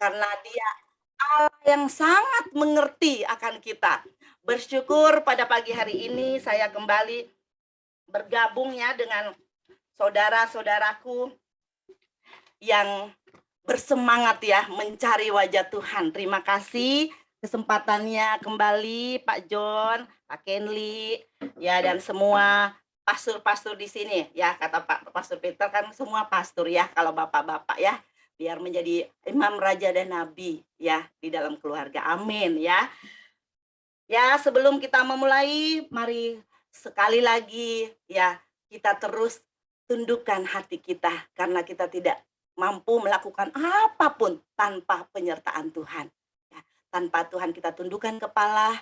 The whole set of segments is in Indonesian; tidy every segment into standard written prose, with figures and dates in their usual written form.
karena Dia Allah yang sangat mengerti akan kita. Bersyukur pada pagi hari ini saya kembali bergabung ya dengan saudara-saudaraku yang bersemangat ya mencari wajah Tuhan. Terima kasih kesempatannya kembali Pak John, Pak Kenli, ya dan semua pastor-pastor di sini ya, kata Pak Pastor Peter kan semua pastor ya kalau bapak-bapak ya, biar menjadi imam raja dan nabi ya di dalam keluarga. Amin ya. Ya, sebelum kita memulai, mari sekali lagi ya kita terus tundukkan hati kita karena kita tidak mampu melakukan apapun tanpa penyertaan Tuhan. Ya, tanpa Tuhan kita tundukkan kepala,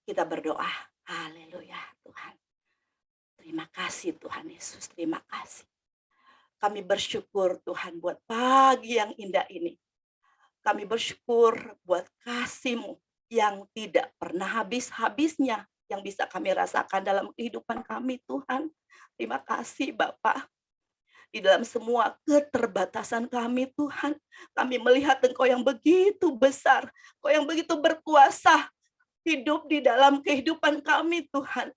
kita berdoa. Haleluya Tuhan. Terima kasih Tuhan Yesus, terima kasih. Kami bersyukur Tuhan buat pagi yang indah ini. Kami bersyukur buat kasih-Mu yang tidak pernah habis-habisnya yang bisa kami rasakan dalam kehidupan kami Tuhan. Terima kasih Bapak. Di dalam semua keterbatasan kami Tuhan, kami melihat Engkau yang begitu besar, Engkau yang begitu berkuasa hidup di dalam kehidupan kami Tuhan,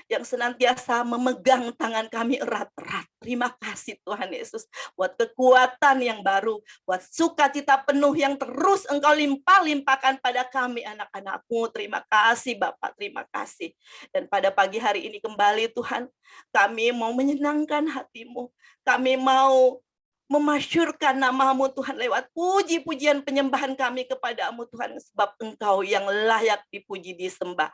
yang senantiasa memegang tangan kami erat-erat. Terima kasih Tuhan Yesus buat kekuatan yang baru, buat sukacita penuh yang terus Engkau limpah-limpahkan pada kami anak-anak-Mu. Terima kasih Bapak, terima kasih. Dan pada pagi hari ini kembali Tuhan, kami mau menyenangkan hati-Mu. Kami mau memasyurkan nama-Mu Tuhan lewat puji-pujian penyembahan kami kepada-Mu Tuhan, sebab Engkau yang layak dipuji disembah.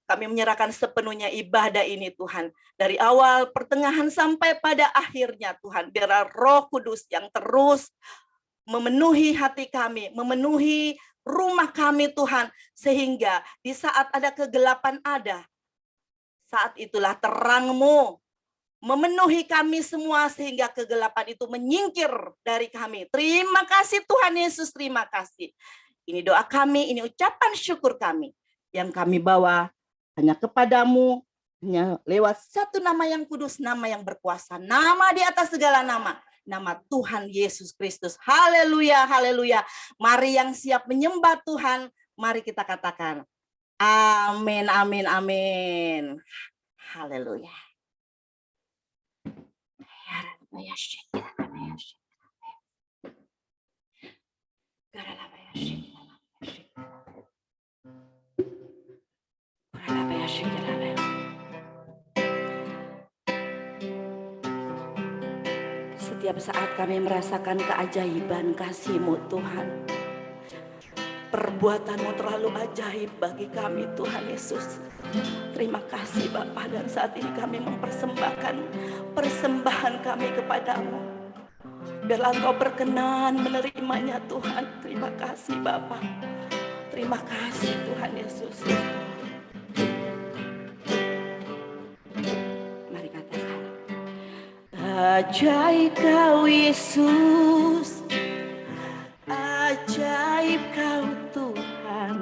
Kami menyerahkan sepenuhnya ibadah ini Tuhan. Dari awal, pertengahan, sampai pada akhirnya Tuhan. Biarlah Roh Kudus yang terus memenuhi hati kami, memenuhi rumah kami Tuhan. Sehingga di saat ada kegelapan saat itulah terang-Mu memenuhi kami semua sehingga kegelapan itu menyingkir dari kami. Terima kasih Tuhan Yesus, terima kasih. Ini doa kami, ini ucapan syukur kami yang kami bawa hanya kepadamu, hanya lewat satu nama yang kudus, nama yang berkuasa, nama di atas segala nama, nama Tuhan Yesus Kristus. Haleluya, haleluya. Mari yang siap menyembah Tuhan, mari kita katakan, amin, amin, amin. Haleluya. Setiap saat kami merasakan keajaiban kasih-Mu Tuhan. Perbuatan-Mu terlalu ajaib bagi kami Tuhan Yesus. Terima kasih Bapa, dan saat ini kami mempersembahkan persembahan kami kepadamu. Biarlah Engkau berkenan menerimanya Tuhan. Terima kasih Bapa. Terima kasih Tuhan Yesus. Mari katakan, ajaib Kau Yesus, ajaib Kau Tuhan,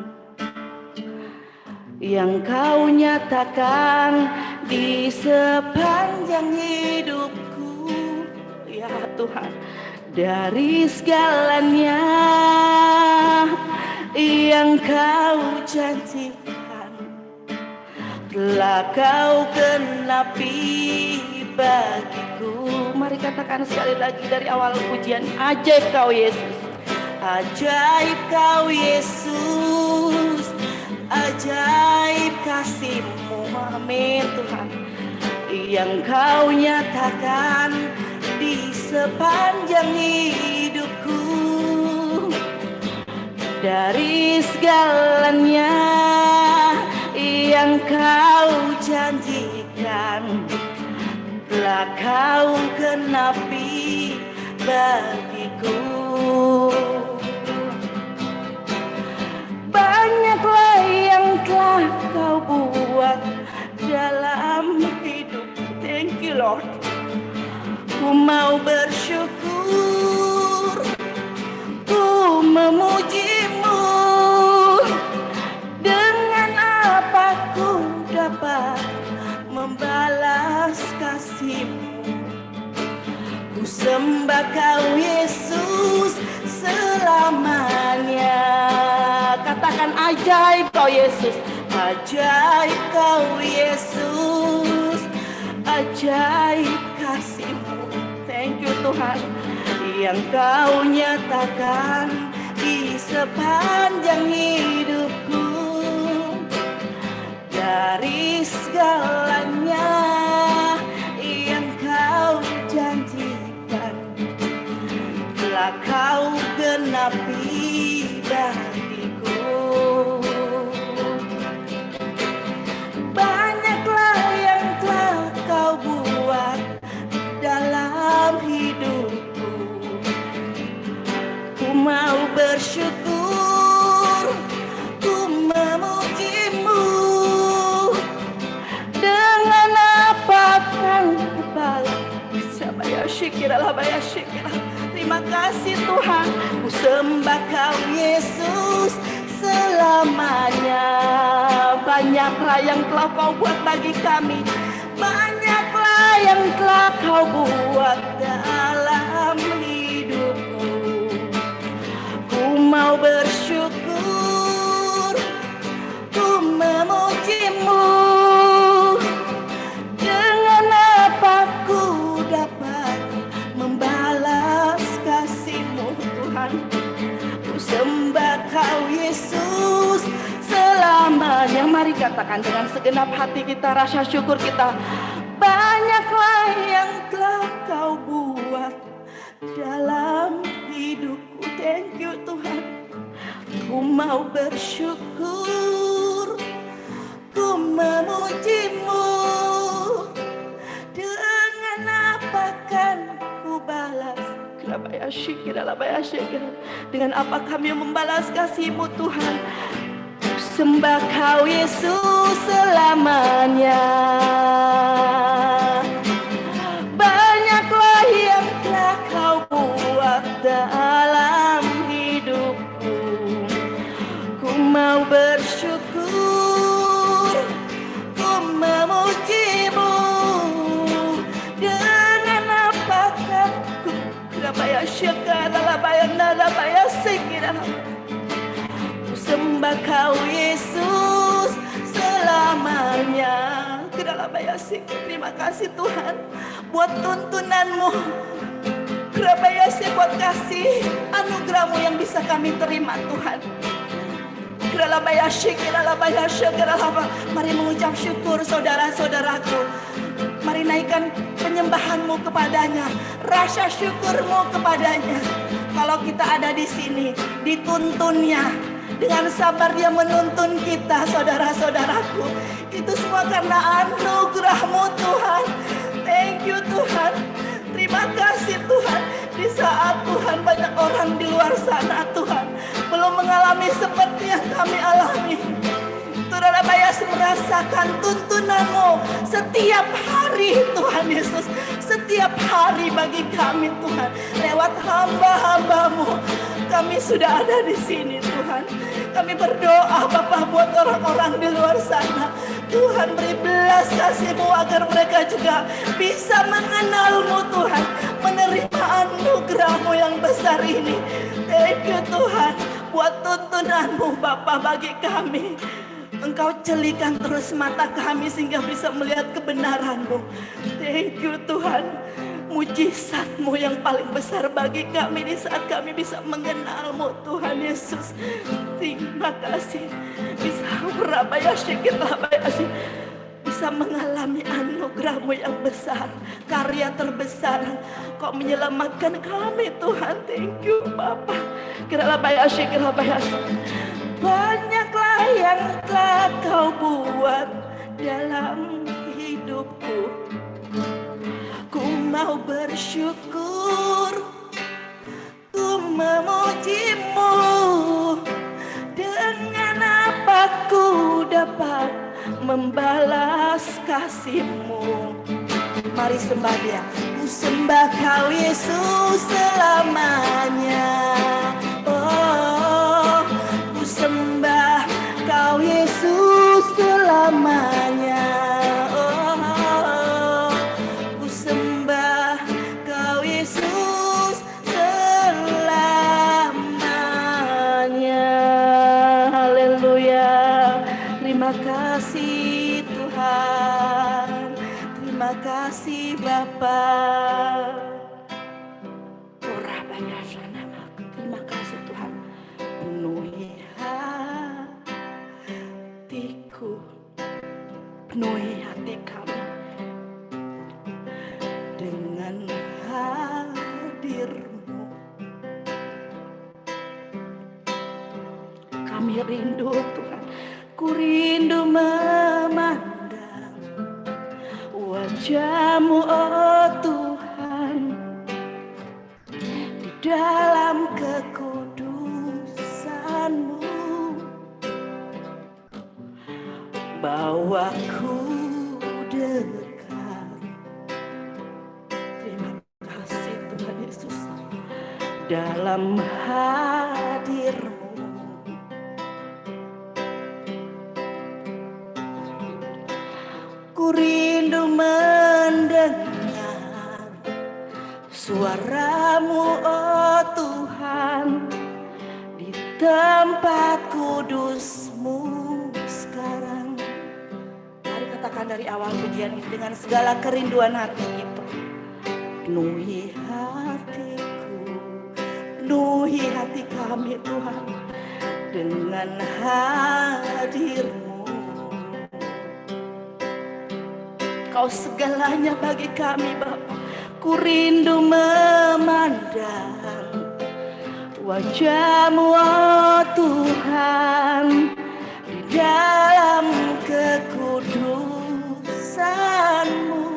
yang Kau nyatakan di sepanjang hidupku, ya Tuhan. Dari segalanya yang Kau janjikan telah Kau genapi bagiku. Mari katakan sekali lagi dari awal pujian, ajaib Kau Yesus, ajaib Kau Yesus, ajaib kasih-Mu, amin Tuhan, yang Kau nyatakan di sepanjang hidupku. Dari segalanya yang Kau janjikan telah Kau genapi bagiku. Banyaklah yang telah Kau buat dalam hidup. Thank you Lord. Ku mau bersyukur, ku memuji-Mu. Dengan apa ku dapat membalas kasih-Mu? Ku sembah Kau Yesus selama Tuhan. Ajaib Kau Yesus, ajaib Kau Yesus, ajaib kasih-Mu. Thank you Tuhan, yang Kau nyatakan di sepanjang hidupku. Dari segalanya yang Kau janjikan, telah Kau genapi bagiku. Banyaklah yang telah Kau buat dalam hidupku. Ku mau bersyukur, ku memuji-Mu. Dengan apa kan ku balas? Terima kasih Tuhan, ku sembah Kau Yesus selamanya. Banyaklah yang telah Kau buat bagi kami, banyaklah yang telah Kau buat dalam hidupku. Ku mau bersyukur, ku memuji-Mu. Dengan apa ku dapat membalas kasih-Mu Tuhan? Ku sembah Kau Yesus selamanya. Mari katakan dengan segenap hati kita, rasa syukur kita. Banyaklah yang telah Kau buat dalam hidupku. Thank you Tuhan. Ku mau bersyukur, ku memuji-Mu. Dengan apa kan ku balas? Dengan apa kami membalas kasih-Mu Tuhan? Sembah Kau Yesus selamanya. Banyaklah yang telah Kau buat dalam hidupku. Ku mau bersyukur, ku memuji-Mu. Dengan apakah ku sembah Kau Yesus selamanya. Terima kasih Tuhan buat tuntunan-Mu, buat kasih anugerah-Mu yang bisa kami terima Tuhan. Mari mengucap syukur saudara-saudaraku. Mari naikkan penyembahan-Mu kepadanya, rasa syukur-Mu kepadanya. Kalau kita ada di sini, dituntunnya, dengan sabar Dia menuntun kita, saudara-saudaraku. Itu semua karena anugerah-Mu Tuhan. Thank you Tuhan. Terima kasih Tuhan. Di saat Tuhan banyak orang di luar sana Tuhan belum mengalami seperti yang kami alami. Tuhan Bayas merasakan tuntunan-Mu setiap hari Tuhan Yesus. Setiap hari bagi kami Tuhan. Lewat hamba-hamba-Mu kami sudah ada di sini Tuhan. Kami berdoa Bapa buat orang-orang di luar sana. Tuhan beri belas kasih-Mu agar mereka juga bisa mengenal-Mu Tuhan. Menerima anugerah-Mu yang besar ini. Thank you Tuhan. Buat tuntunan-Mu Bapa bagi kami. Engkau celikan terus mata kami sehingga bisa melihat kebenaran-Mu. Thank you Tuhan. Mujizat-Mu yang paling besar bagi kami di saat kami bisa mengenal-Mu Tuhan Yesus. Terima kasih. Bisa mengalami anugerah-Mu yang besar, karya terbesar. Kau menyelamatkan kami Tuhan. Thank you Bapa. Banyaklah yang telah Kau buat dalam hidupku. Ku mau bersyukur, ku memuji-Mu. Dengan apa ku dapat membalas kasih-Mu? Mari sembah Dia. Ku sembah Kau Yesus selamanya. Oh, ku sembah Kau Yesus selamanya. Oh, ku sembah Kau Yesus selamanya. Haleluya. Bapa. Terima kasih Tuhan. Penuhi hatiku, penuhi hati kami dengan hadir-Mu. Kami rindu Tuhan, ku rindu memandang wajah-Mu, oh Tuhan, di dalam kekudusan-Mu. Bawaku dekat. Terima kasih Tuhan Yesus, dalam hadir-Mu. Ku rindu mendengar suara-Mu, oh Tuhan, di tempat kudus-Mu sekarang. Mari katakan dari awal pujian ini dengan segala kerinduan hati kita. Penuhi hatiku, penuhi hati kami Tuhan dengan hadir-Mu. Kau segalanya bagi kami Bapa. Ku rindu memandang wajah-Mu, oh Tuhan, di dalam kekudusan-Mu.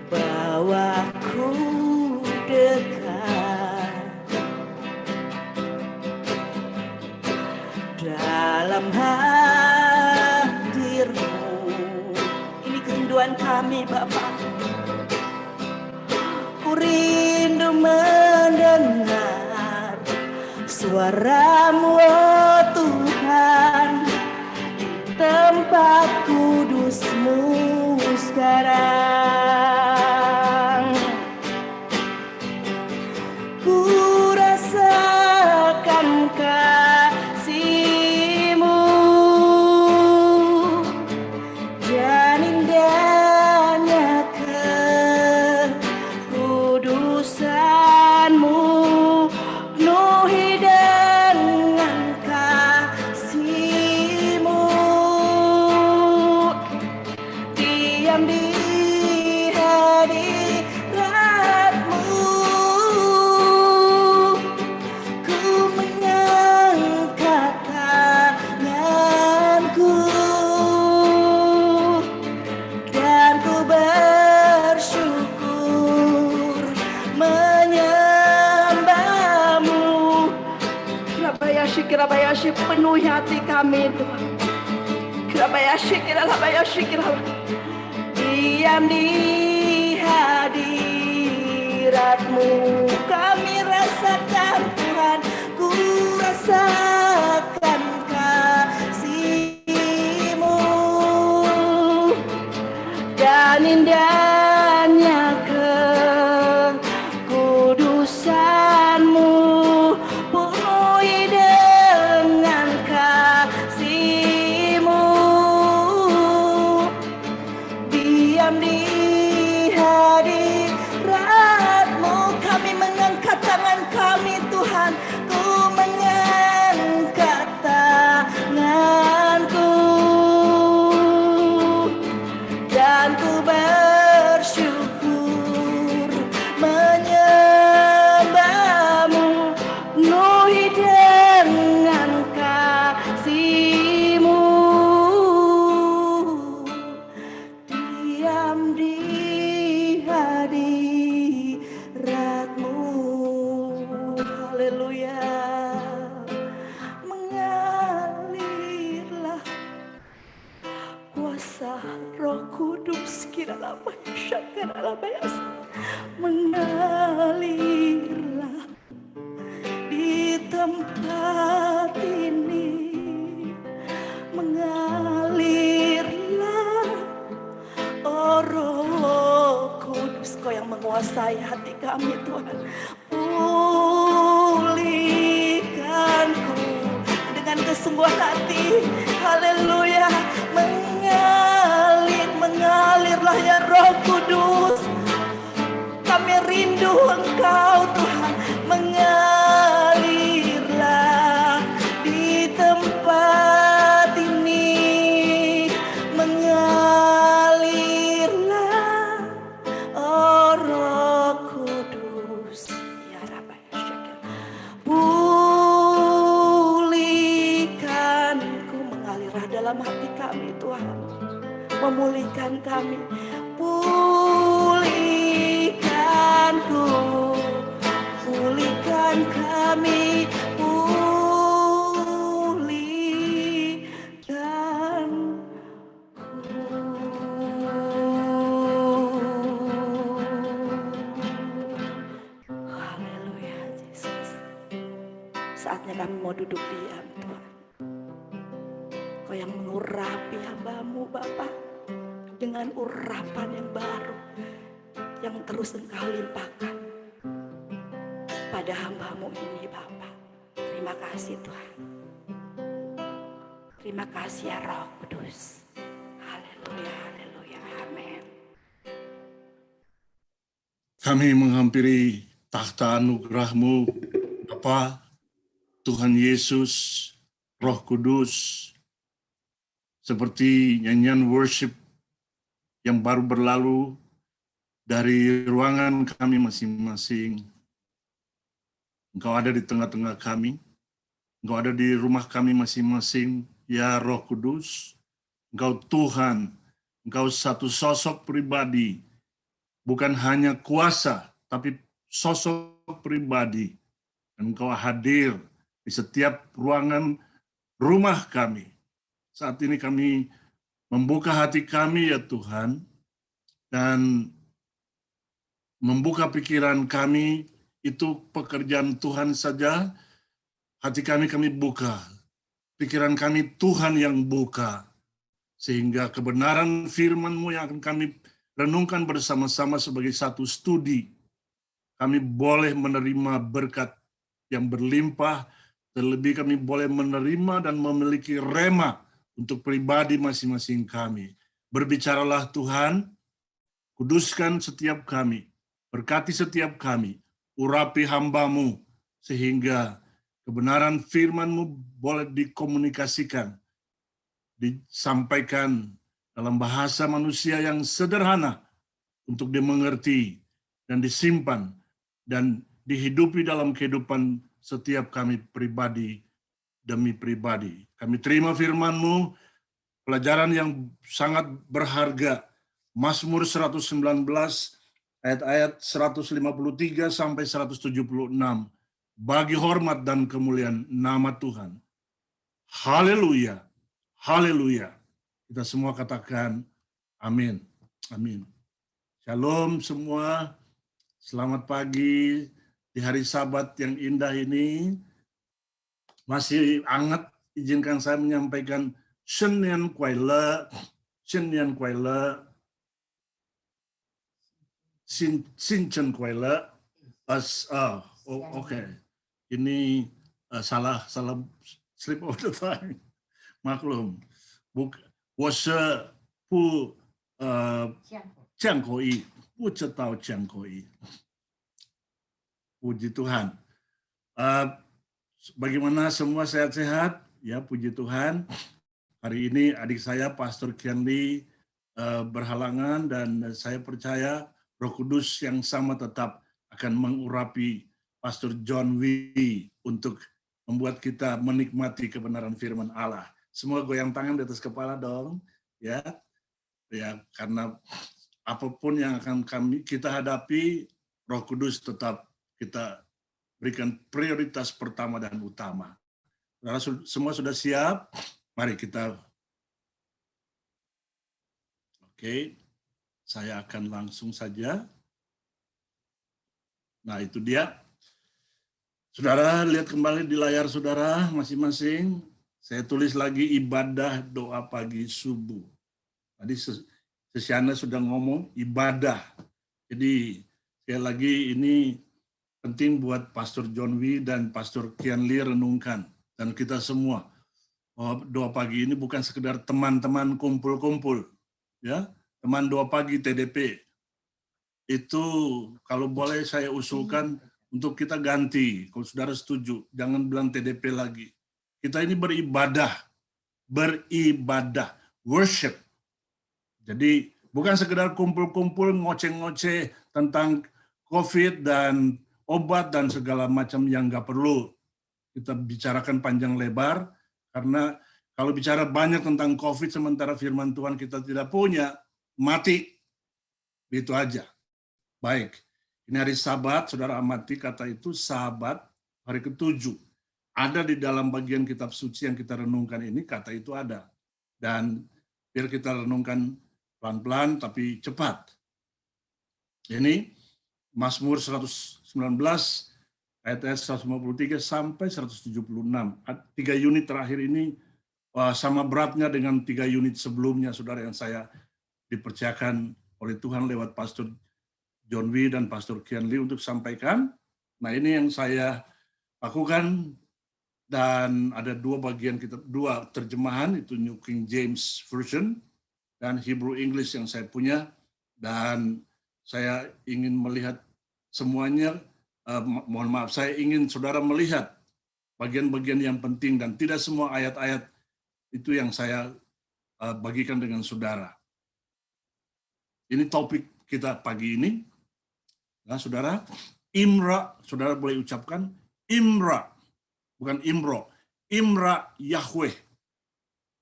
Bawaku dekat dalam hadir-Mu. Ini kerinduan kami Bapa. Ku rindu mendengar suara-Mu, oh Tuhan, di tempat kudus-Mu sekarang. Ku rasakan kasih-Mu dan indahnya kekudusan-Mu. Penuhi dengan kasih-Mu, diam di hadirat-Mu. Ku mengangkat tanganku dan ku bersyukur menyembah-Mu. Kirabayashi, penuhi hati kami Tuhan. Kirabayashi, diam di hadirat-Mu. Kami rasakan Tuhan, ku rasakan kasih-Mu dan indahnya kekudusan-Mu. Penuhi dengan kasih-Mu, diam di hadirat-Mu. Kami mengangkat tangan kami Tuhan, ku mengangkat tanganku dan ku bersyukur menyembah-Mu. Penuhi dengan kasih-Mu, diam di hadirat-Mu. Haleluya. Mengalirlah kuasa Roh Kudus, kiranya mengalirlah di tempat ini. Mengalirlah, oh Roh Kudus, Kau yang menguasai hati kami Tuhan. Pulihkanku dengan kesungguhan hati. Haleluya. Mengalirlah ya Roh memulihkan kami. Pulihkanku, pulihkan kami, pulihkan. Haleluya Yesus. Saatnya kami mau duduk diam Tuhan. Kau yang mengurapi hamba-Mu Bapa dengan urapan yang baru, yang terus Engkau limpahkan pada hamba-Mu ini Bapa. Terima kasih Tuhan. Terima kasih ya Roh Kudus. Haleluya, haleluya, amin. Kami menghampiri takhta anugerah-Mu, Bapa, Tuhan Yesus, Roh Kudus, seperti nyanyian worship yang baru berlalu dari ruangan kami masing-masing. Engkau ada di tengah-tengah kami, Engkau ada di rumah kami masing-masing, ya Roh Kudus. Engkau Tuhan, Engkau satu sosok pribadi, bukan hanya kuasa, tapi sosok pribadi. Dan Engkau hadir di setiap ruangan rumah kami. Saat ini kami membuka hati kami ya Tuhan, dan membuka pikiran kami, itu pekerjaan Tuhan saja. Hati kami buka, pikiran kami Tuhan yang buka, sehingga kebenaran firman-Mu yang akan kami renungkan bersama-sama sebagai satu studi, kami boleh menerima berkat yang berlimpah, terlebih kami boleh menerima dan memiliki rema untuk pribadi masing-masing kami. Berbicaralah Tuhan, kuduskan setiap kami, berkati setiap kami, urapi hamba-Mu, sehingga kebenaran firman-Mu boleh dikomunikasikan, disampaikan dalam bahasa manusia yang sederhana untuk dimengerti dan disimpan dan dihidupi dalam kehidupan setiap kami pribadi demi pribadi. Kami terima firman-Mu, pelajaran yang sangat berharga, Mazmur 119 ayat-ayat 153 sampai 176. Bagi hormat dan kemuliaan nama Tuhan. Haleluya. Haleluya. Kita semua katakan amin. Amin. Shalom semua. Selamat pagi di hari Sabat yang indah ini. Masih hangat, izinkan saya menyampaikan Shinian Kuai Le, Shinian Kuai Le, Xin Chen Kuai Le. Oke. Ini salah slip of the tongue. Maklum. Wo shi bu jian kou yi, bu zhidao jian kou yi. Puji Tuhan. Bagaimana semua sehat-sehat? Ya, puji Tuhan. Hari ini adik saya Pastor Kian Lee berhalangan, dan saya percaya Roh Kudus yang sama tetap akan mengurapi Pastor John Wee untuk membuat kita menikmati kebenaran firman Allah. Semua goyang tangan di atas kepala dong, ya. Ya, karena apapun yang akan kita hadapi, Roh Kudus tetap kita berikan prioritas pertama dan utama. Saudara semua sudah siap? Mari kita. Oke, saya akan langsung saja. Nah, itu dia. Saudara, lihat kembali di layar saudara masing-masing. Saya tulis lagi ibadah doa pagi subuh. Tadi Sesiana sudah ngomong ibadah. Jadi sekali lagi ini penting buat Pastor John Wee dan Pastor Kian Lee renungkan. Dan kita semua. Doa pagi ini bukan sekedar teman-teman kumpul-kumpul. Ya, teman doa pagi TDP. Itu kalau boleh saya usulkan untuk kita ganti, kalau saudara setuju, jangan bilang TDP lagi. Kita ini beribadah, worship. Jadi bukan sekedar kumpul-kumpul ngoceh-ngoceh tentang COVID dan obat dan segala macam yang nggak perlu kita bicarakan panjang lebar, karena Kalau bicara banyak tentang COVID sementara firman Tuhan kita tidak punya, mati. Itu aja. Baik, ini hari Sabat, saudara amati kata itu Sabat, hari ke-7. Ada di dalam bagian kitab suci yang kita renungkan ini, kata itu ada. Dan biar kita renungkan pelan-pelan tapi cepat. Ini Mazmur 119 ayat 153 sampai 176. 3 unit terakhir ini sama beratnya dengan 3 unit sebelumnya, saudara, yang saya dipercayakan oleh Tuhan lewat Pastor John Wee dan Pastor Kian Lee untuk sampaikan. Nah, ini yang saya lakukan, dan ada 2 bagian kitab, 2 terjemahan, itu New King James Version dan Hebrew English yang saya punya, dan saya ingin melihat semuanya. Mohon maaf, saya ingin saudara melihat bagian-bagian yang penting, dan tidak semua ayat-ayat itu yang saya bagikan dengan saudara. Ini topik kita pagi ini. Nah, saudara, Imra, saudara boleh ucapkan Imra, bukan Imro. Imra Yahweh.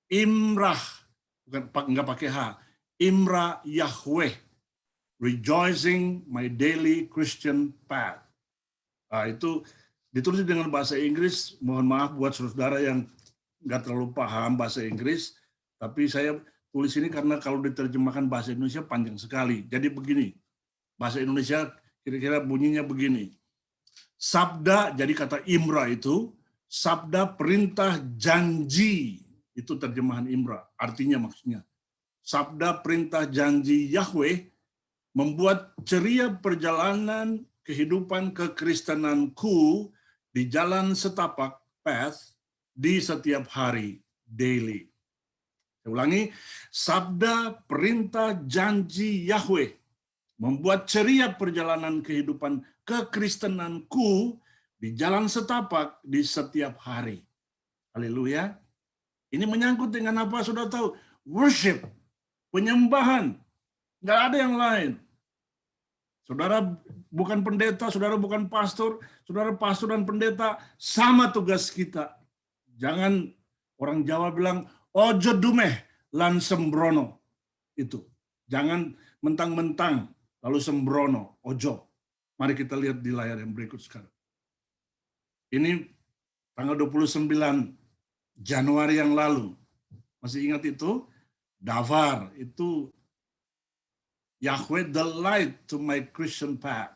Imrah, enggak pakai H. Imra Yahweh. Rejoicing my daily Christian path. Nah, itu ditulis dengan bahasa Inggris. Mohon maaf buat saudara yang nggak terlalu paham bahasa Inggris, tapi saya tulis ini karena kalau diterjemahkan bahasa Indonesia panjang sekali. Jadi begini, bahasa Indonesia kira-kira bunyinya begini. Sabda, jadi kata Imra itu, sabda perintah janji, itu terjemahan Imra, artinya maksudnya. Sabda perintah janji Yahweh membuat ceria perjalanan kehidupan kekristenanku di jalan setapak, path, di setiap hari, daily. Saya ulangi, sabda perintah janji Yahweh membuat ceria perjalanan kehidupan kekristenanku di jalan setapak di setiap hari. Haleluya. Ini menyangkut dengan apa, saudara tahu? Worship, penyembahan. Nggak ada yang lain. Saudara bukan pendeta, saudara bukan pastor, saudara pastor dan pendeta, sama tugas kita. Jangan, orang Jawa bilang, ojo dumeh lan sembrono. Itu. Jangan mentang-mentang lalu sembrono, ojo. Mari kita lihat di layar yang berikut sekarang. Ini tanggal 29 Januari yang lalu. Masih ingat itu? Dafar, itu Yahweh the light to my Christian path.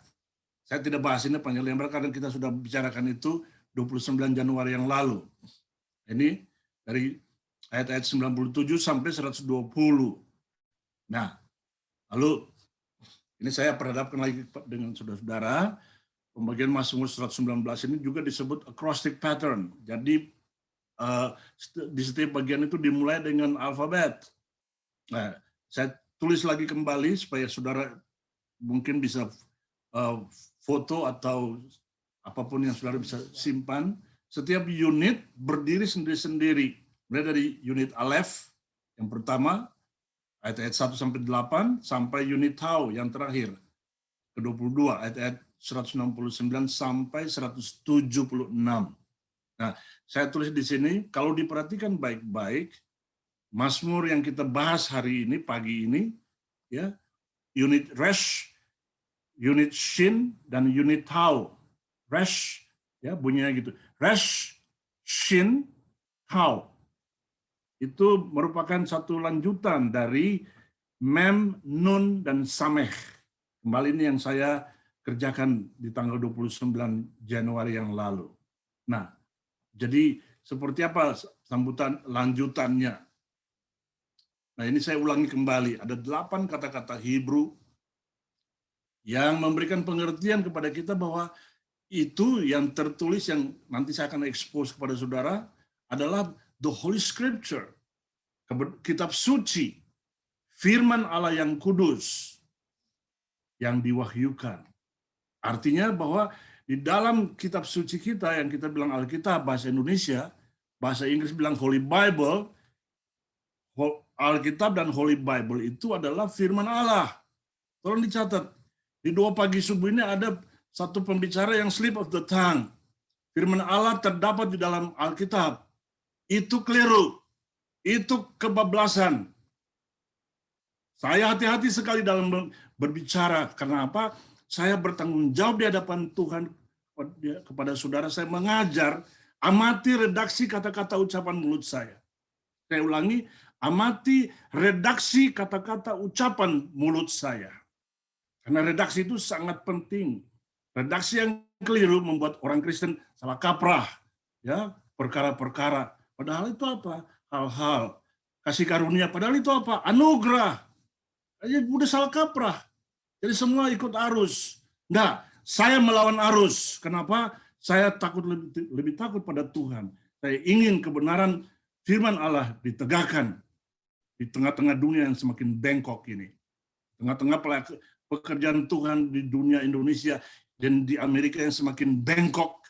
Saya tidak bahas ini panjang lebar karena kita sudah bicarakan itu 29 Januari yang lalu. Ini dari ayat-ayat 97 sampai 120. Nah, lalu ini saya perhadapkan lagi dengan saudara-saudara. Pembagian Mazmur 119 ini juga disebut acrostic pattern. Jadi di setiap bagian itu dimulai dengan alfabet. Nah, saya tulis lagi kembali supaya saudara mungkin bisa foto atau apapun yang saudara bisa simpan. Setiap unit berdiri sendiri-sendiri. Mulai dari unit Aleph yang pertama, ayat-ayat 1 sampai 8, sampai unit Tau yang terakhir, ke-22, ayat-ayat 169 sampai 176. Nah, saya tulis di sini, kalau diperhatikan baik-baik, Mazmur yang kita bahas hari ini, pagi ini, ya, unit Resh, unit Shin, dan unit Tau. Resh, ya, bunyinya gitu. Resh, Shin, Tau. Itu merupakan satu lanjutan dari Mem, Nun, dan Sameh. Kembali ini yang saya kerjakan di tanggal 29 Januari yang lalu. Nah, jadi seperti apa sambutan lanjutannya? Nah, ini saya ulangi kembali. Ada 8 kata-kata Hebrew yang memberikan pengertian kepada kita bahwa itu yang tertulis, yang nanti saya akan expose kepada saudara, adalah the Holy Scripture, kitab suci, firman Allah yang kudus, yang diwahyukan. Artinya bahwa di dalam kitab suci kita, yang kita bilang Alkitab, bahasa Indonesia, bahasa Inggris bilang Holy Bible, Alkitab dan Holy Bible itu adalah firman Allah. Tolong dicatat. Di 2 pagi subuh ini ada satu pembicara yang slip of the tongue. Firman Allah terdapat di dalam Alkitab. Itu keliru. Itu kebablasan. Saya hati-hati sekali dalam berbicara. Karena apa? Saya bertanggung jawab di hadapan Tuhan kepada saudara. Saya mengajar, amati redaksi kata-kata ucapan mulut saya. Saya ulangi, amati redaksi kata-kata ucapan mulut saya. Karena redaksi itu sangat penting. Redaksi yang keliru membuat orang Kristen salah kaprah, ya, perkara-perkara. Padahal itu apa? Hal-hal kasih karunia. Padahal itu apa? Anugerah. Aja udah salah kaprah. Jadi semua ikut arus. Enggak, saya melawan arus. Kenapa? Saya takut lebih takut pada Tuhan. Saya ingin kebenaran firman Allah ditegakkan di tengah-tengah dunia yang semakin bengkok ini. Tengah-tengah pekerjaan Tuhan di dunia Indonesia dan di Amerika yang semakin bengkok.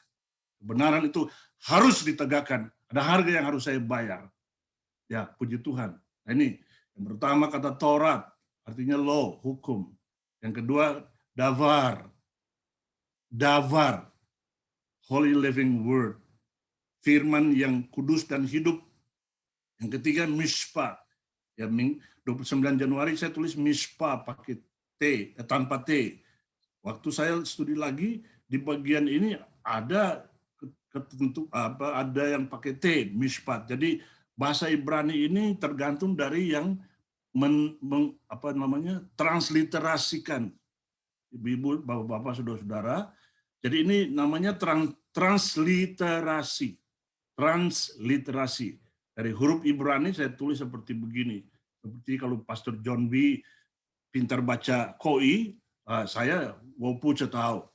Kebenaran itu harus ditegakkan. Ada harga yang harus saya bayar. Ya, puji Tuhan. Nah, ini yang pertama kata Taurat, artinya law, hukum. Yang kedua, davar. Davar, holy living word. Firman yang kudus dan hidup. Yang ketiga, mishpat. Ya, 29 Januari saya tulis mishpat pakai T, tanpa T. Waktu saya studi lagi, di bagian ini ada ada yang pakai T, mishpat. Jadi bahasa Ibrani ini tergantung dari yang transliterasikan. Ibu-ibu, bapak-bapak, saudara-saudara. Jadi ini namanya transliterasi. Transliterasi. Dari huruf Ibrani saya tulis seperti begini. Seperti kalau Pastor John B. pintar baca koi, saya wopu tahu.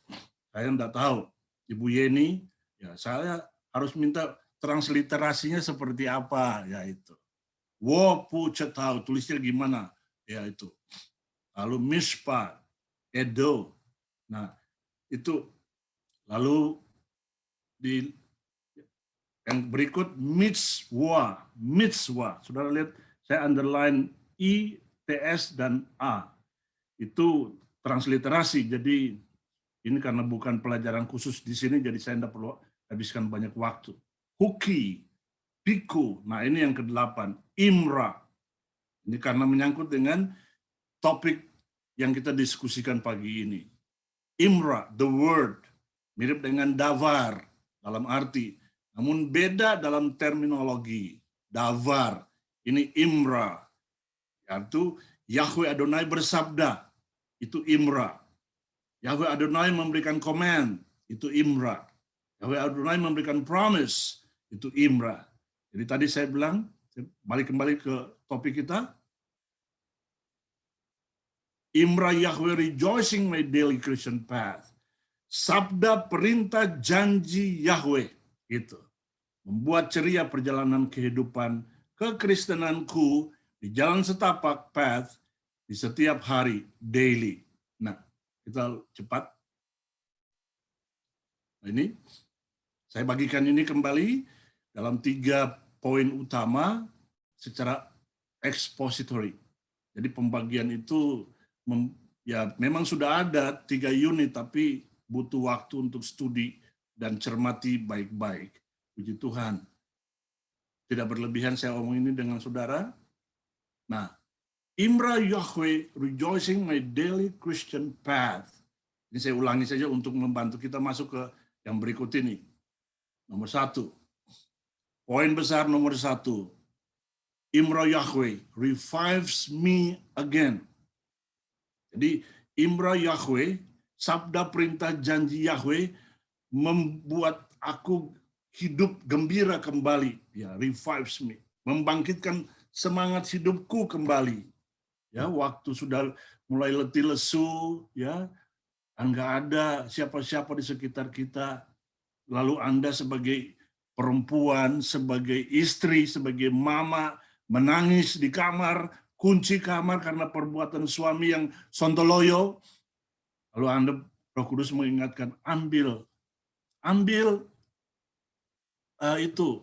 Saya enggak tahu. Ibu Yeni, ya saya harus minta transliterasinya seperti apa, ya itu. Wopu tahu, tulisnya gimana, ya itu. Lalu mishpat, edo. Nah, itu. Lalu di yang berikut mitzvah. Mitzvah. Saudara lihat, saya underline I, TS, dan A. Itu transliterasi. Jadi ini karena bukan pelajaran khusus di sini, jadi saya tidak perlu habiskan banyak waktu. Huki, piku. Nah, ini yang ke-8. Imra. Ini karena menyangkut dengan topik yang kita diskusikan pagi ini. Imra, the word. Mirip dengan davar dalam arti. Namun beda dalam terminologi. Davar, ini imra. Yaitu Yahweh Adonai bersabda. Itu imra. Yahweh Adonai memberikan command, itu imra. Yahweh Adonai memberikan promise, itu imra. Jadi tadi saya bilang, balik kembali ke topik kita. Imra Yahweh rejoicing my daily Christian path. Sabda perintah janji Yahweh. Itu. Membuat ceria perjalanan kehidupan kekristenanku di jalan setapak path di setiap hari, daily. Nah, kita cepat. Nah, ini saya bagikan ini kembali dalam 3 poin utama secara expository. Jadi pembagian itu ya memang sudah ada 3 unit, tapi butuh waktu untuk studi dan cermati baik-baik. Puji Tuhan. Tidak berlebihan saya omong ini dengan saudara. Nah, Imra Yahweh rejoicing my daily Christian path. Ini saya ulangi saja untuk membantu kita masuk ke yang berikut ini. Nomor 1. Poin besar nomor 1. Imra Yahweh revives me again. Jadi Imra Yahweh, sabda perintah janji Yahweh membuat aku hidup gembira kembali. Ya, revives me. Membangkitkan semangat hidupku kembali. Ya, waktu sudah mulai letih lesu, ya, enggak ada siapa-siapa di sekitar kita. Lalu Anda sebagai perempuan, sebagai istri, sebagai mama, menangis di kamar, kunci kamar karena perbuatan suami yang sontoloyo. Lalu Anda, Roh Kudus mengingatkan, ambil itu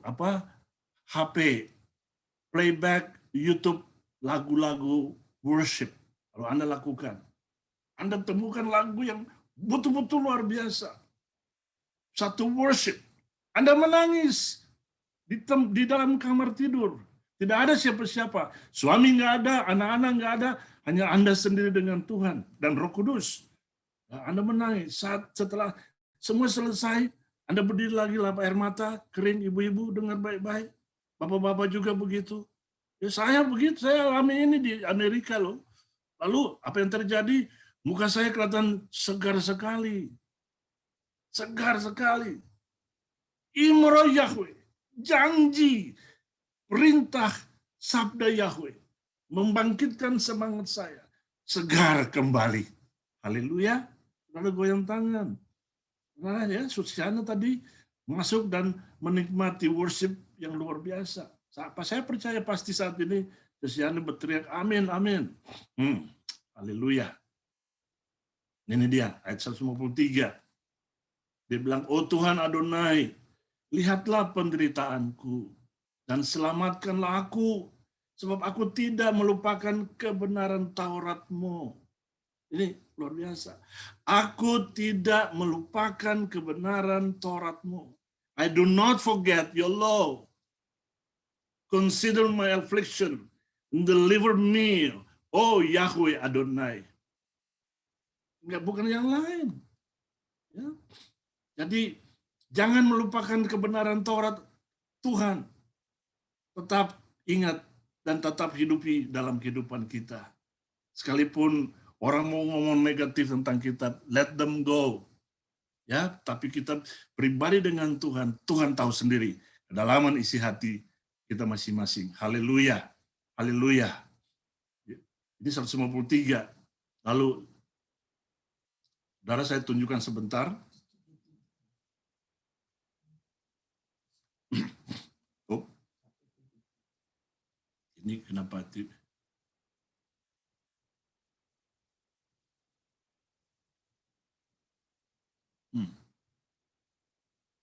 HP, playback YouTube, lagu-lagu worship. Kalau Anda lakukan, Anda temukan lagu yang betul-betul luar biasa. Satu worship. Anda menangis di dalam kamar tidur. Tidak ada siapa-siapa. Suami nggak ada, anak-anak nggak ada, hanya Anda sendiri dengan Tuhan dan Roh Kudus. Nah, Anda menangis. Setelah semua selesai, Anda berdiri lagi, lap air mata, kering, ibu-ibu dengar baik-baik. Bapak-bapak juga begitu. Ya, saya begitu, saya alami ini di Amerika loh. Lalu apa yang terjadi? Muka saya kelihatan segar sekali. Segar sekali. Imro Yahweh, janji, perintah sabda Yahweh, membangkitkan semangat saya. Segar kembali. Haleluya. Lalu goyang tangan. Nah ya, Susiana tadi masuk dan menikmati worship yang luar biasa. Apa saya percaya pasti saat ini Susiana berteriak amin, amin. Haleluya. Ini dia ayat 153. Dia bilang, oh Tuhan Adonai, lihatlah penderitaanku dan selamatkanlah aku, sebab aku tidak melupakan kebenaran Taurat-Mu. Ini luar biasa. Aku tidak melupakan kebenaran Taurat-Mu. I do not forget your law. Consider my affliction and deliver me, oh Yahweh Adonai. Enggak, bukan yang lain. Ya. Jadi jangan melupakan kebenaran Taurat Tuhan. Tetap ingat dan tetap hidupi dalam kehidupan kita. Sekalipun orang mau ngomong negatif tentang kita, let them go. Ya, tapi kita pribadi dengan Tuhan, Tuhan tahu sendiri kedalaman isi hati kita masing-masing. Haleluya. Haleluya. Ini 153. Lalu saudara saya tunjukkan sebentar. Oh. Ini kenapa itu?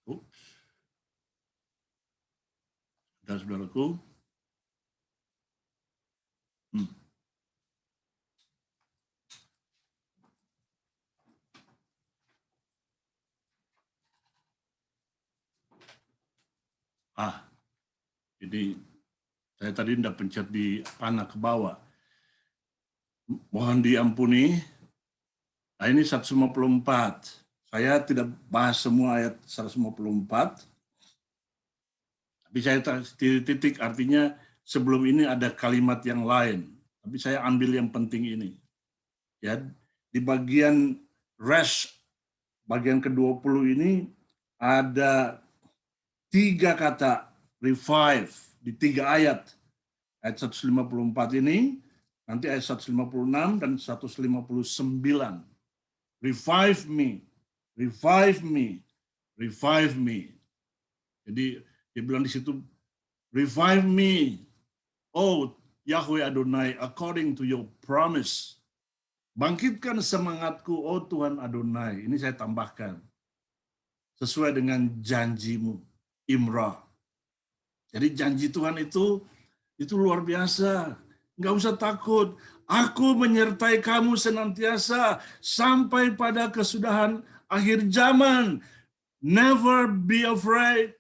Oops. Saudara-saudaraku. Jadi saya tadi tidak pencet di panah ke bawah. Mohon diampuni. Nah, ini 154. Saya tidak bahas semua ayat 154. Tapi saya titik artinya sebelum ini ada kalimat yang lain. Tapi saya ambil yang penting ini. Ya, di bagian rest, bagian ke-20 ini ada 3 kata revive di 3 ayat. Ayat 154 ini, nanti ayat 156 dan 159. Revive me, revive me, revive me. Jadi dia bilang di situ, revive me, oh Yahweh Adonai, according to your promise. Bangkitkan semangatku, oh Tuhan Adonai. Ini saya tambahkan. Sesuai dengan janjimu, Imrah. Jadi janji Tuhan itu luar biasa. Nggak usah takut. Aku menyertai kamu senantiasa sampai pada kesudahan akhir zaman. Never be afraid.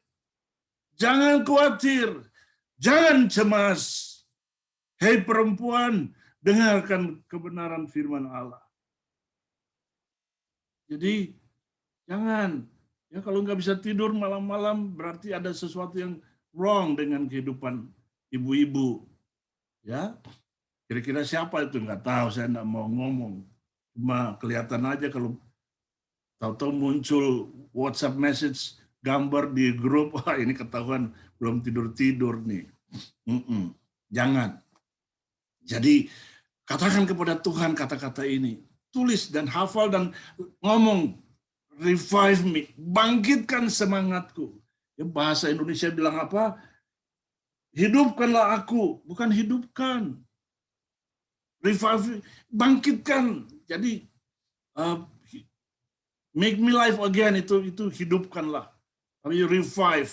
Jangan khawatir. Jangan cemas. Hei perempuan, dengarkan kebenaran firman Allah. Jadi jangan. Ya kalau nggak bisa tidur malam-malam berarti ada sesuatu yang wrong dengan kehidupan ibu-ibu. Ya, kira-kira siapa itu nggak tahu, saya nggak mau ngomong. Cuma kelihatan aja kalau tahu-tahu muncul WhatsApp message gambar di grup, wah ini ketahuan belum tidur-tidur nih. Jangan. Jadi katakan kepada Tuhan kata-kata ini, tulis dan hafal dan ngomong, revive me, bangkitkan semangatku. Ya, bahasa Indonesia bilang apa? Hidupkanlah aku, bukan hidupkan. Revive, bangkitkan. Jadi make me life again, itu hidupkanlah. Tapi revive,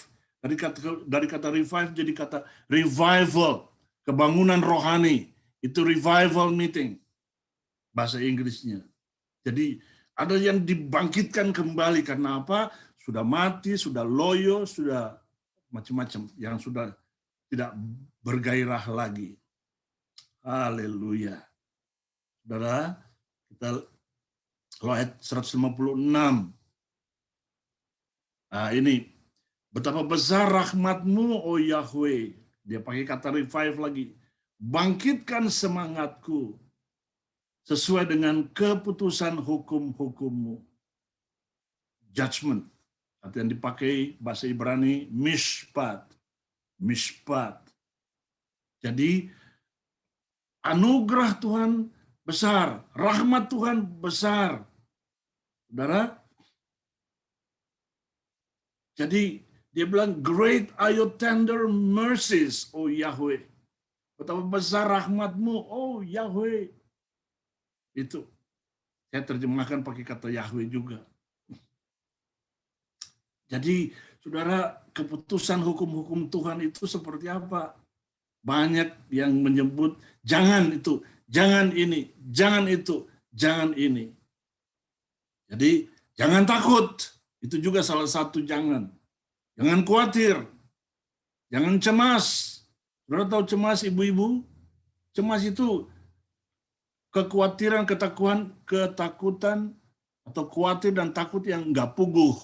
dari kata revive jadi kata revival, kebangunan rohani. Itu revival meeting, bahasa Inggrisnya. Jadi ada yang dibangkitkan kembali karena apa? Sudah mati, sudah loyo, sudah macam-macam yang sudah tidak bergairah lagi. Haleluya. Saudara, kita kalau ayat 156. Nah, ini betapa besar rahmat-Mu, oh Yahweh. Dia pakai kata revive lagi. Bangkitkan semangatku sesuai dengan keputusan hukum-hukum-Mu. Judgment. Atau yang dipakai bahasa Ibrani mishpat. Mishpat. Jadi anugerah Tuhan besar, rahmat Tuhan besar. Saudara, jadi dia bilang, great are your tender mercies, oh Yahweh. Betapa besar rahmat-Mu, oh Yahweh. Itu, saya terjemahkan pakai kata Yahweh juga. Jadi, saudara, keputusan hukum-hukum Tuhan itu seperti apa? Banyak yang menyebut, jangan itu, jangan ini, jangan itu, jangan ini. Jadi, jangan takut. Itu juga salah satu jangan. Jangan khawatir. Jangan cemas. Saudara tahu cemas, ibu-ibu? Cemas itu kekhawatiran, ketakutan, atau khawatir dan takut yang nggak puguh.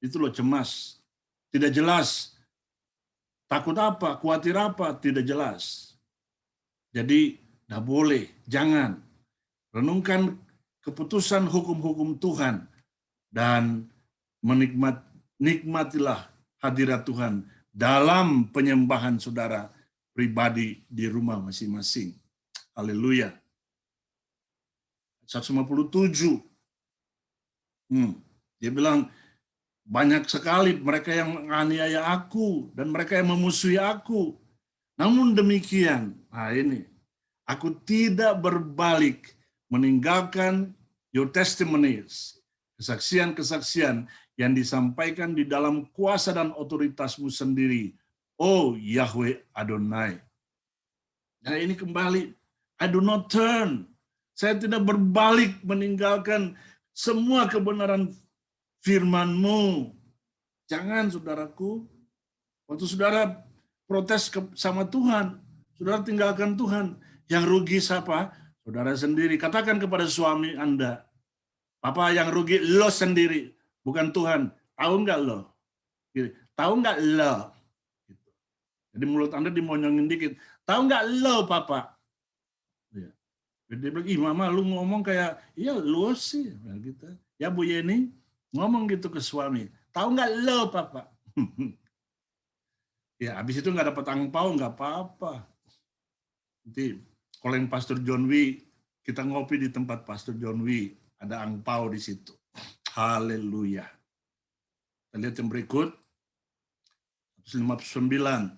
Itu loh cemas. Tidak jelas. Takut apa, khawatir apa, tidak jelas. Jadi, nggak boleh, jangan. Renungkan keputusan hukum-hukum Tuhan dan nikmatilah hadirat Tuhan dalam penyembahan saudara pribadi di rumah masing-masing. Haleluya. 157. Dia bilang, banyak sekali mereka yang menganiaya aku dan mereka yang memusuhi aku. Namun demikian, nah ini, aku tidak berbalik meninggalkan your testimonies, kesaksian-kesaksian yang disampaikan di dalam kuasa dan otoritas-Mu sendiri, oh Yahweh Adonai. Nah ini kembali, I do not turn. Saya tidak berbalik meninggalkan semua kebenaran firman-Mu. Jangan, saudaraku. Waktu saudara protes sama Tuhan, saudara tinggalkan Tuhan. Yang rugi siapa? Saudara sendiri. Katakan kepada suami Anda, Papa, yang rugi lo sendiri, bukan Tuhan. Tahu nggak lo? Tahu nggak lo? Jadi mulut Anda dimonyongin dikit. Tahu nggak lo, Papa? Dia bilang, ih mama lu ngomong kayak, iya lu sih. Gitu. Ya Bu Yeni, ngomong gitu ke suami. Tahu nggak lo, Papa? Ya habis itu nggak dapat angpau, nggak apa-apa. Nanti kalau yang Pastor John Wee, kita ngopi di tempat Pastor John Wee, ada angpau di situ. Haleluya. Kita lihat yang berikut. 159.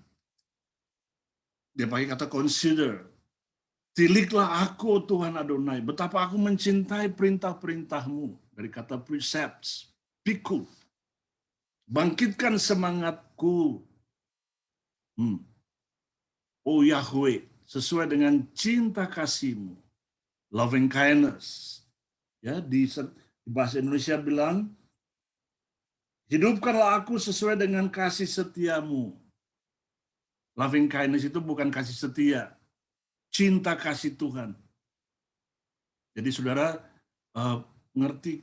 Dia pakai kata consider. Tiliklah aku, Tuhan Adonai, betapa aku mencintai perintah-perintah-Mu. Dari kata precepts, piku. Bangkitkan semangatku. Oh Yahweh, sesuai dengan cinta kasih-Mu. Loving kindness. Ya, di bahasa Indonesia bilang, hidupkanlah aku sesuai dengan kasih setia-Mu. Loving kindness itu bukan kasih setia, cinta kasih Tuhan. Jadi saudara ngerti,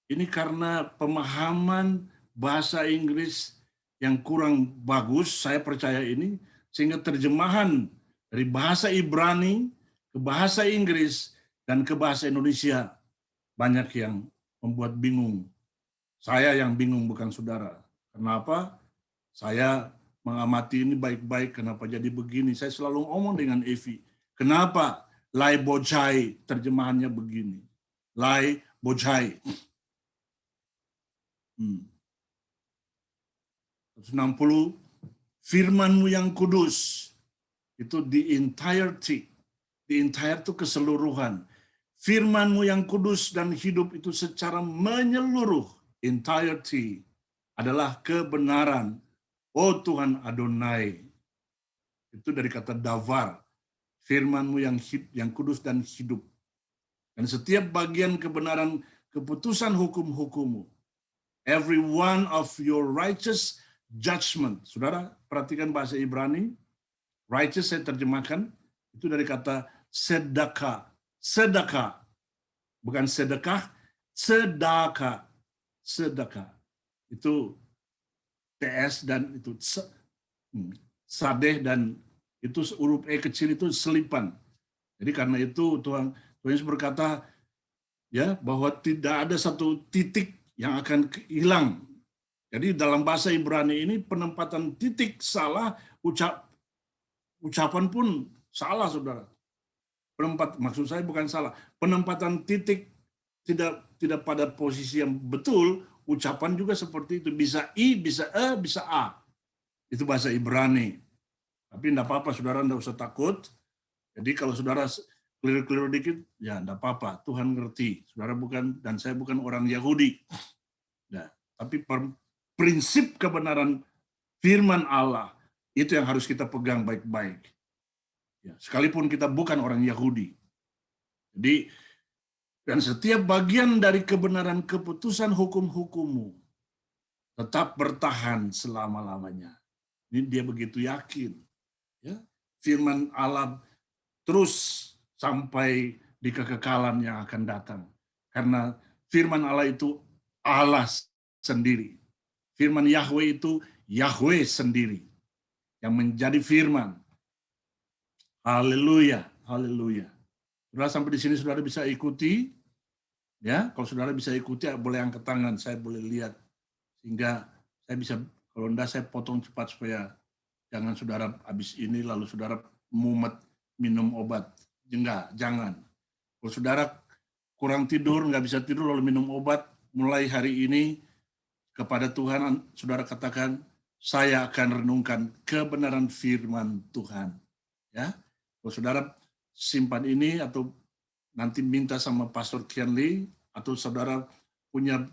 ini karena pemahaman bahasa Inggris yang kurang bagus, saya percaya ini, sehingga terjemahan dari bahasa Ibrani ke bahasa Inggris dan ke bahasa Indonesia banyak yang membuat bingung. Saya yang bingung, bukan saudara. Kenapa? Saya mengamati ini baik-baik, kenapa jadi begini. Saya selalu ngomong dengan Evi, kenapa Lai Bojai terjemahannya begini? Lai Bojai. 160, firman-Mu yang kudus. Itu the entirety. The entire itu keseluruhan. Firman-Mu yang kudus dan hidup itu secara menyeluruh. Entirety adalah kebenaran. Oh Tuhan Adonai. Itu dari kata davar. Firman-Mu yang kudus dan hidup. Dan setiap bagian kebenaran keputusan hukum-hukum-Mu. Every one of your righteous judgment. Saudara, perhatikan bahasa Ibrani. Righteous saya terjemahkan, itu dari kata sedekah. Sedekah. Bukan sedekah, sedekah. Sedekah. Itu TS dan itu sadeh dan itu huruf E kecil itu selipan. Jadi karena itu Tuhan Yesus berkata ya bahwa tidak ada satu titik yang akan hilang. Jadi dalam bahasa Ibrani ini penempatan titik salah, ucapan pun salah, saudara. Maksud saya bukan salah. Penempatan titik tidak pada posisi yang betul, ucapan juga seperti itu. Bisa I, bisa E, bisa A. Itu bahasa Ibrani. Tapi enggak apa-apa, saudara, enggak usah takut. Jadi kalau saudara keliru-keliru dikit, ya enggak apa-apa. Tuhan ngerti. Saudara bukan, dan saya bukan orang Yahudi. Nah, tapi prinsip kebenaran firman Allah, itu yang harus kita pegang baik-baik. Ya, sekalipun kita bukan orang Yahudi. Jadi, dan setiap bagian dari kebenaran keputusan hukum-hukummu tetap bertahan selama-lamanya. Ini dia begitu yakin. Ya, firman Allah terus sampai di kekekalan yang akan datang. Karena firman Allah itu Allah sendiri. Firman Yahweh itu Yahweh sendiri yang menjadi firman. Haleluya, haleluya. Saudara sampai di sini saudara bisa ikuti, ya. Kalau saudara bisa ikuti, boleh angkat tangan, saya boleh lihat, sehingga saya bisa. Kalau enggak, saya potong cepat supaya jangan saudara habis ini lalu saudara mumet minum obat. Enggak, jangan. Kalau saudara kurang tidur, nggak bisa tidur lalu minum obat, mulai hari ini kepada Tuhan, saudara katakan, saya akan renungkan kebenaran firman Tuhan. Ya. Kalau saudara simpan ini atau nanti minta sama Pastor Kianli atau saudara punya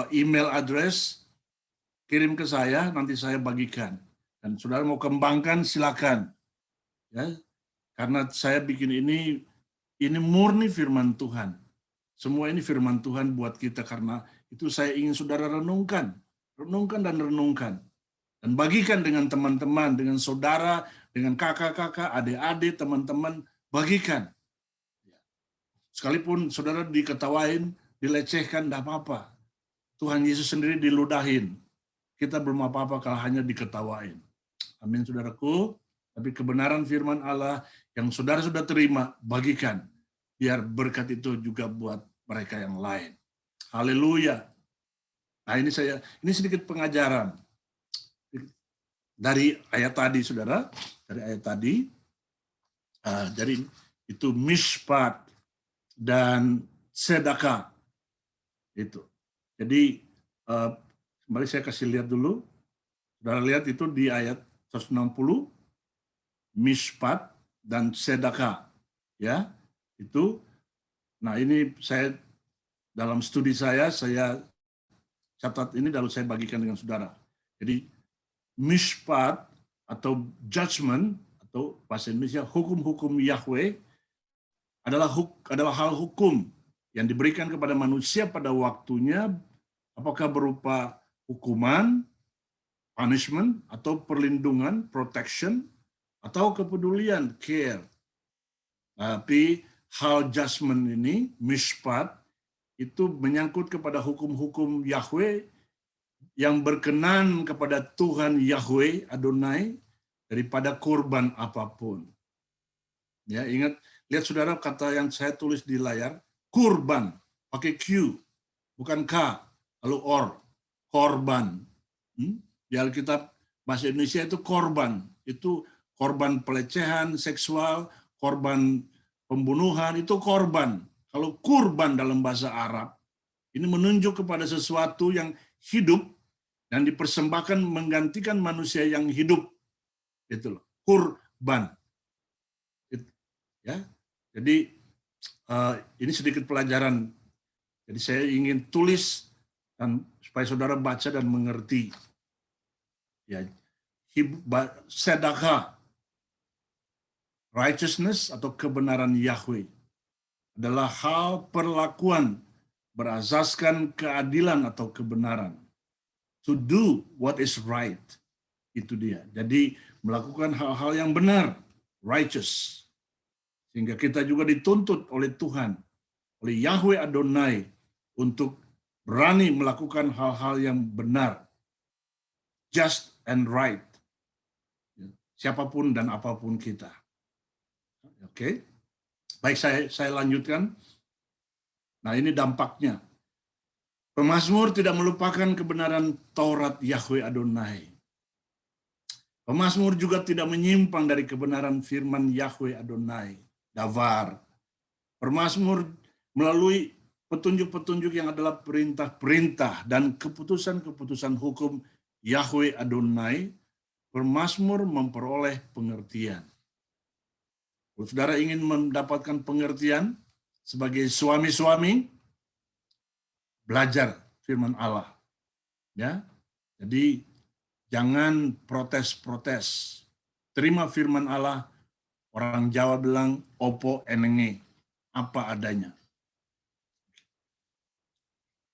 email address, kirim ke saya, nanti saya bagikan. Dan saudara mau kembangkan, silakan. Ya, karena saya bikin ini murni firman Tuhan. Semua ini firman Tuhan buat kita, karena itu saya ingin saudara renungkan. Renungkan dan renungkan. Dan bagikan dengan teman-teman, dengan saudara, dengan kakak-kakak, adik-adik, teman-teman, bagikan. Sekalipun saudara diketawain, dilecehkan, tidak apa-apa. Tuhan Yesus sendiri diludahin. Kita belum apa-apa kalau hanya diketawain. Amin, saudaraku. Tapi kebenaran firman Allah yang saudara sudah terima, bagikan. Biar berkat itu juga buat mereka yang lain. Haleluya. Nah, ini sedikit pengajaran. Dari ayat tadi, saudara. Dari ayat tadi. Jadi itu mishpat dan sedekah. Itu. Jadi, kembali saya kasih lihat dulu. Saudara lihat itu di ayat 160. Mishpat dan sedekah. Ya, itu. Nah, ini saya dalam studi saya catat ini lalu saya bagikan dengan saudara. Jadi mishpat atau judgment atau bahasa Indonesia hukum-hukum Yahweh adalah hal hukum yang diberikan kepada manusia pada waktunya, apakah berupa hukuman, punishment, atau perlindungan, protection, atau kepedulian, care. Tapi hal judgment ini, mishpat, itu menyangkut kepada hukum-hukum Yahweh yang berkenan kepada Tuhan Yahweh Adonai daripada korban apapun. Ya, ingat, lihat saudara kata yang saya tulis di layar, kurban, pakai Q, bukan K, lalu or, korban. Di Alkitab bahasa Indonesia itu korban, itu korban pelecehan seksual, korban pembunuhan, itu korban. Kalau kurban dalam bahasa Arab, ini menunjuk kepada sesuatu yang hidup dan dipersembahkan menggantikan manusia yang hidup. Itu loh, kurban. Ya, jadi ini sedikit pelajaran. Jadi saya ingin tulis dan supaya saudara baca dan mengerti. Ya, sedekah, righteousness atau kebenaran Yahweh adalah hal perlakuan berasaskan keadilan atau kebenaran. To do what is right. Itu dia. Jadi melakukan hal-hal yang benar, righteous. Sehingga kita juga dituntut oleh Tuhan, oleh Yahweh Adonai untuk berani melakukan hal-hal yang benar, just and right. Siapapun dan apapun kita. Oke. Baik, saya lanjutkan. Nah, ini dampaknya. Pemazmur tidak melupakan kebenaran Taurat Yahweh Adonai. Pemazmur juga tidak menyimpang dari kebenaran firman Yahweh Adonai, Davar. Pemazmur melalui petunjuk-petunjuk yang adalah perintah-perintah dan keputusan-keputusan hukum Yahweh Adonai, pemazmur memperoleh pengertian. Kalau saudara ingin mendapatkan pengertian sebagai suami-suami, belajar firman Allah. Ya. Jadi jangan protes-protes. Terima firman Allah. Orang Jawa bilang opo enenge, apa adanya.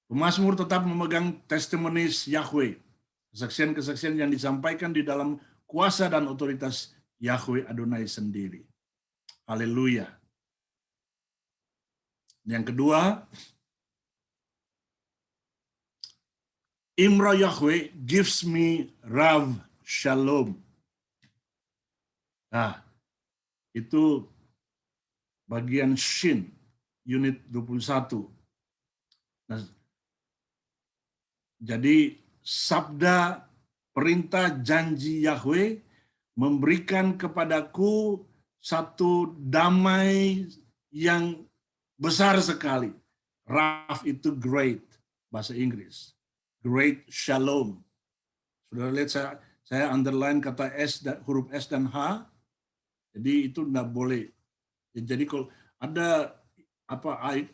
Pemazmur tetap memegang testimonies Yahweh, kesaksian-kesaksian yang disampaikan di dalam kuasa dan otoritas Yahweh Adonai sendiri. Haleluya. Yang kedua, Imra Yahweh gives me Rav Shalom. Nah, itu bagian Shin, unit 21. Nah, jadi sabda perintah janji Yahweh memberikan kepadaku satu damai yang besar sekali. Rav itu great, bahasa Inggris. Great Shalom. Sudah lihat saya underline kata S, huruf S dan H. Jadi itu tidak boleh. Jadi kalau ada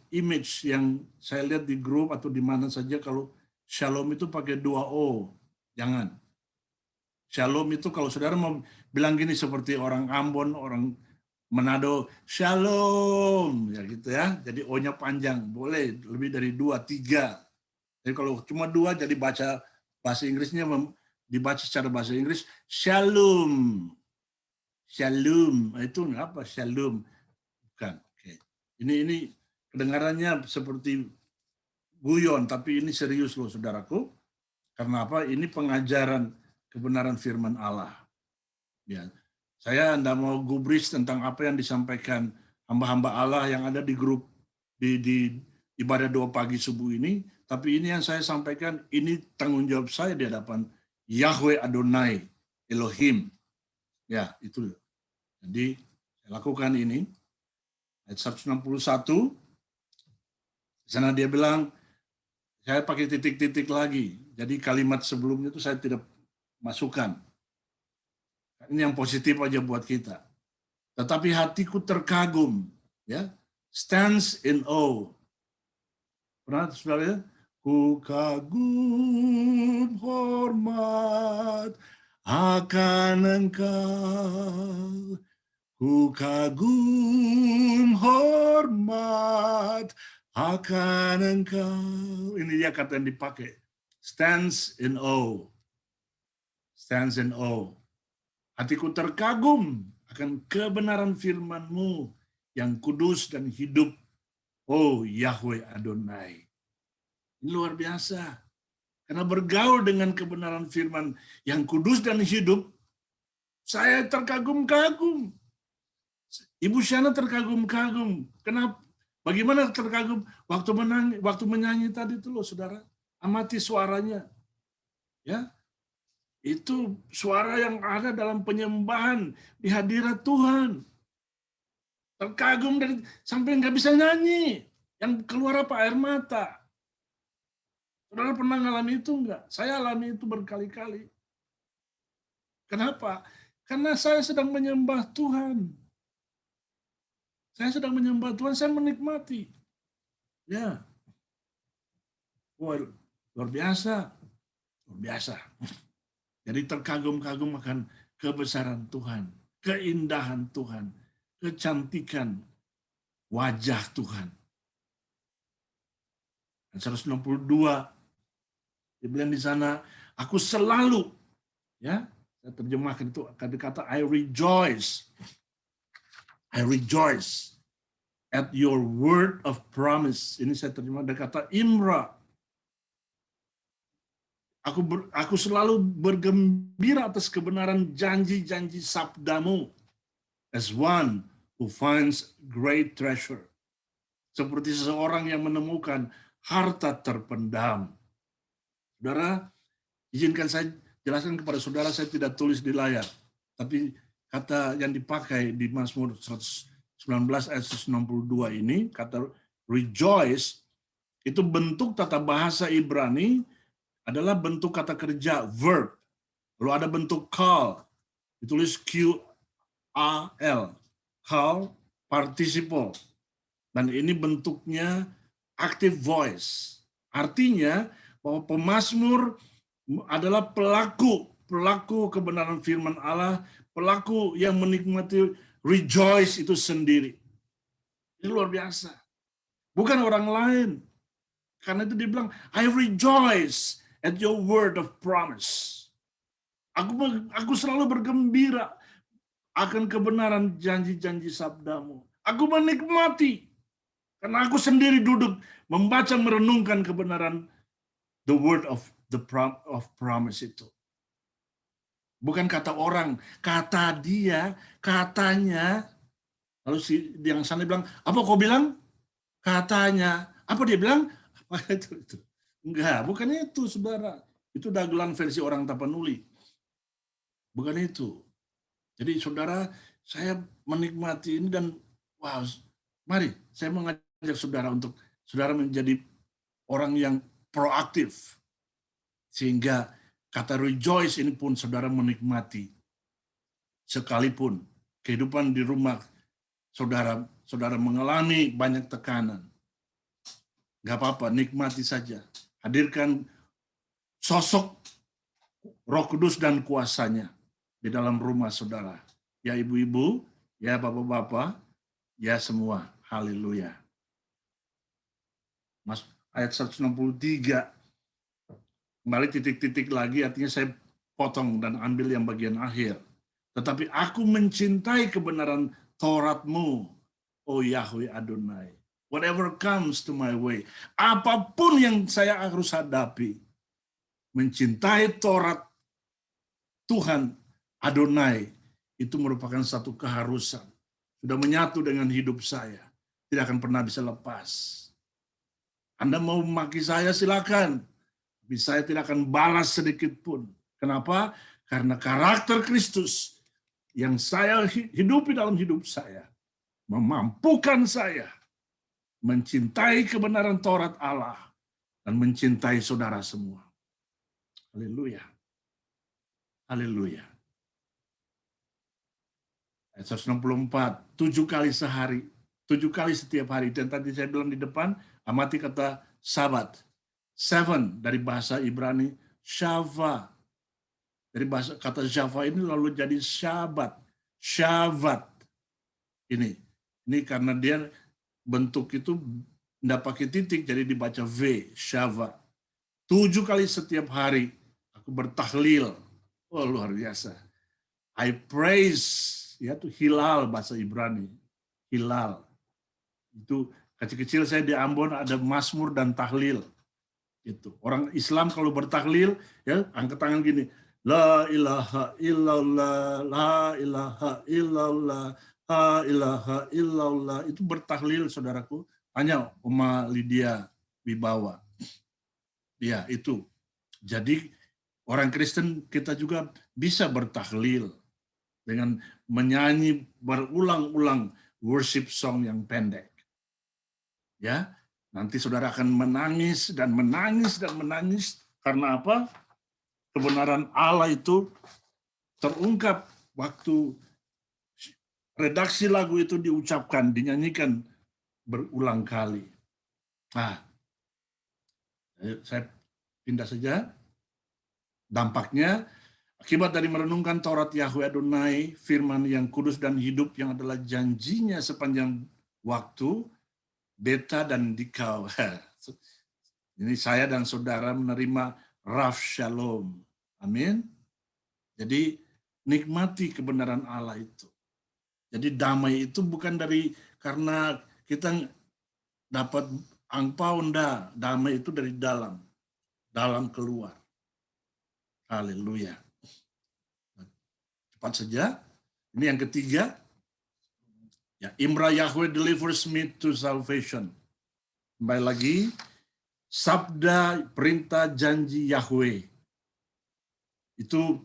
image yang saya lihat di grup atau di mana saja, kalau Shalom itu pakai 2 O. Jangan. Shalom itu kalau saudara mau bilang gini seperti orang Ambon, orang Manado, Shalom, ya gitu ya. Jadi O-nya panjang, boleh lebih dari 2, 3. Jadi kalau cuma 2, jadi baca bahasa Inggrisnya dibaca secara bahasa Inggris, Shalom. Shalom, itu apa? Shalom. Bukan. Oke. Ini kedengarannya seperti guyon, tapi ini serius loh saudaraku. Karena apa? Ini pengajaran kebenaran firman Allah. Ya. Saya tidak mau gubris tentang apa yang disampaikan hamba-hamba Allah yang ada di grup di ibadah doa pagi subuh ini, tapi ini yang saya sampaikan, ini tanggung jawab saya di hadapan Yahweh Adonai Elohim. Ya, itu. Jadi saya lakukan ini. Ayat 161, di sana dia bilang, saya pakai titik-titik lagi. Jadi kalimat sebelumnya itu saya tidak masukkan. Ini yang positif aja buat kita. Tetapi hatiku terkagum, ya, stands in awe. Pernah saudara ya? Ku kagum hormat akan Engkau. Ku kagum hormat akan Engkau. Ini dia kata yang dipakai. Stands in awe. Stands in awe. Hatiku terkagum akan kebenaran firman-Mu yang kudus dan hidup. Oh Yahweh Adonai. Ini luar biasa. Karena bergaul dengan kebenaran firman yang kudus dan hidup, saya terkagum-kagum. Ibu Shana terkagum-kagum. Kenapa? Bagaimana terkagum? Waktu menyanyi tadi itu loh, saudara. Amati suaranya. Ya, itu suara yang ada dalam penyembahan di hadirat Tuhan. Terkagum sampai nggak bisa nyanyi. Yang keluar apa? Air mata. Saudara pernah ngalami itu enggak? Saya alami itu berkali-kali. Kenapa? Karena saya sedang menyembah Tuhan. Saya sedang menyembah Tuhan, saya menikmati. Ya. Wah, luar biasa. Luar biasa. Jadi terkagum-kagum akan kebesaran Tuhan, keindahan Tuhan, kecantikan wajah Tuhan. 162, dia bilang di sana, aku selalu, ya, Saya terjemahkan itu kata I rejoice. I rejoice at your word of promise. Ini saya terjemah dari kata imra. Aku selalu bergembira atas kebenaran janji-janji sabdamu. As one who finds great treasure. Seperti seseorang yang menemukan harta terpendam. Saudara, izinkan saya jelaskan kepada saudara, saya tidak tulis di layar. Tapi kata yang dipakai di Mazmur 119 ayat 162 ini, kata rejoice, itu bentuk tata bahasa Ibrani adalah bentuk kata kerja, verb. Lalu ada bentuk call, ditulis Q-A-L, call, participle. Dan ini bentuknya active voice. Artinya bahwa pemazmur adalah pelaku kebenaran firman Allah, pelaku yang menikmati rejoice itu sendiri. Ini luar biasa. Bukan orang lain. Karena itu dibilang, I rejoice at your word of promise. Aku selalu bergembira akan kebenaran janji-janji sabdamu. Aku menikmati. Karena aku sendiri duduk membaca merenungkan kebenaran the word of promise itu. Bukan kata orang, kata dia, katanya. Lalu yang sana bilang, apa kau bilang? Katanya. Apa dia bilang? Apa itu? Enggak, bukan itu, saudara. Itu dagelan versi orang Tapanuli. Bukan itu. Jadi saudara, saya menikmati ini dan wow, mari saya mengajak saudara untuk saudara menjadi orang yang proaktif. Sehingga kata rejoice ini pun saudara menikmati. Sekalipun kehidupan di rumah saudara mengalami banyak tekanan. Gak apa-apa, nikmati saja. Hadirkan sosok Roh Kudus dan kuasanya di dalam rumah saudara. Ya ibu-ibu, ya bapak-bapak, ya semua. Haleluya. Ayat 163. Kembali titik-titik lagi, artinya saya potong dan ambil yang bagian akhir. Tetapi aku mencintai kebenaran Tauratmu, oh Yahweh Adonai. Whatever comes to my way. Apapun yang saya harus hadapi. Mencintai Taurat Tuhan Adonai. Itu merupakan satu keharusan. Sudah menyatu dengan hidup saya. Tidak akan pernah bisa lepas. Anda mau maki saya silakan. Tapi saya tidak akan balas sedikit pun. Kenapa? Karena karakter Kristus yang saya hidupi dalam hidup saya. Memampukan saya mencintai kebenaran Taurat Allah dan mencintai saudara semua. Haleluya. Haleluya. Ayat 164, 7 kali sehari, 7 kali setiap hari. Dan tadi saya bilang di depan, amati kata sabat. 7 dari bahasa Ibrani, shava. Dari bahasa kata shava ini lalu jadi syabat. Syavat. Ini karena dia bentuk itu tidak pakai titik, jadi dibaca V, Shava. 7 kali setiap hari aku bertahlil. Oh, luar biasa. I praise, ya itu hilal bahasa Ibrani. Hilal. Itu kecil-kecil saya di Ambon ada Mazmur dan tahlil. Itu. Orang Islam kalau bertahlil, ya angkat tangan gini. La ilaha illallah, la ilaha illallah. La ilaha illallah, itu bertahlil saudaraku. Tanya Oma Lydia Wibawa. Ya, itu. Jadi orang Kristen kita juga bisa bertahlil dengan menyanyi berulang-ulang worship song yang pendek. Ya, nanti saudara akan menangis dan menangis dan menangis karena apa? Kebenaran Allah itu terungkap waktu redaksi lagu itu diucapkan, dinyanyikan berulang kali. Nah, saya pindah saja. Dampaknya, akibat dari merenungkan Taurat Yahweh Adonai, firman yang kudus dan hidup yang adalah janjinya sepanjang waktu, beta dan dikau. Ini saya dan saudara menerima Raf Shalom. Amin. Jadi nikmati kebenaran Allah itu. Jadi damai itu bukan karena kita dapat angpau, enggak. Damai itu dari dalam keluar. Haleluya. Cepat saja. Ini yang ketiga. Ya, Imra Yahweh delivers me to salvation. Kembali lagi, sabda, perintah, janji Yahweh itu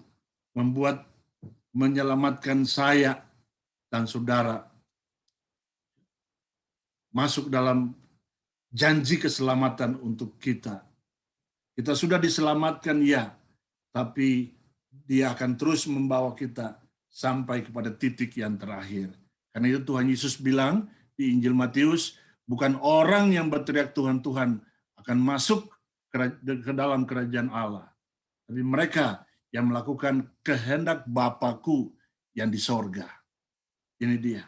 menyelamatkan saya dan saudara masuk dalam janji keselamatan untuk kita. Kita sudah diselamatkan, ya, tapi Dia akan terus membawa kita sampai kepada titik yang terakhir. Karena itu Tuhan Yesus bilang di Injil Matius, bukan orang yang berteriak Tuhan, Tuhan akan masuk ke dalam kerajaan Allah. Tapi mereka yang melakukan kehendak Bapa-Ku yang di sorga. Ini dia.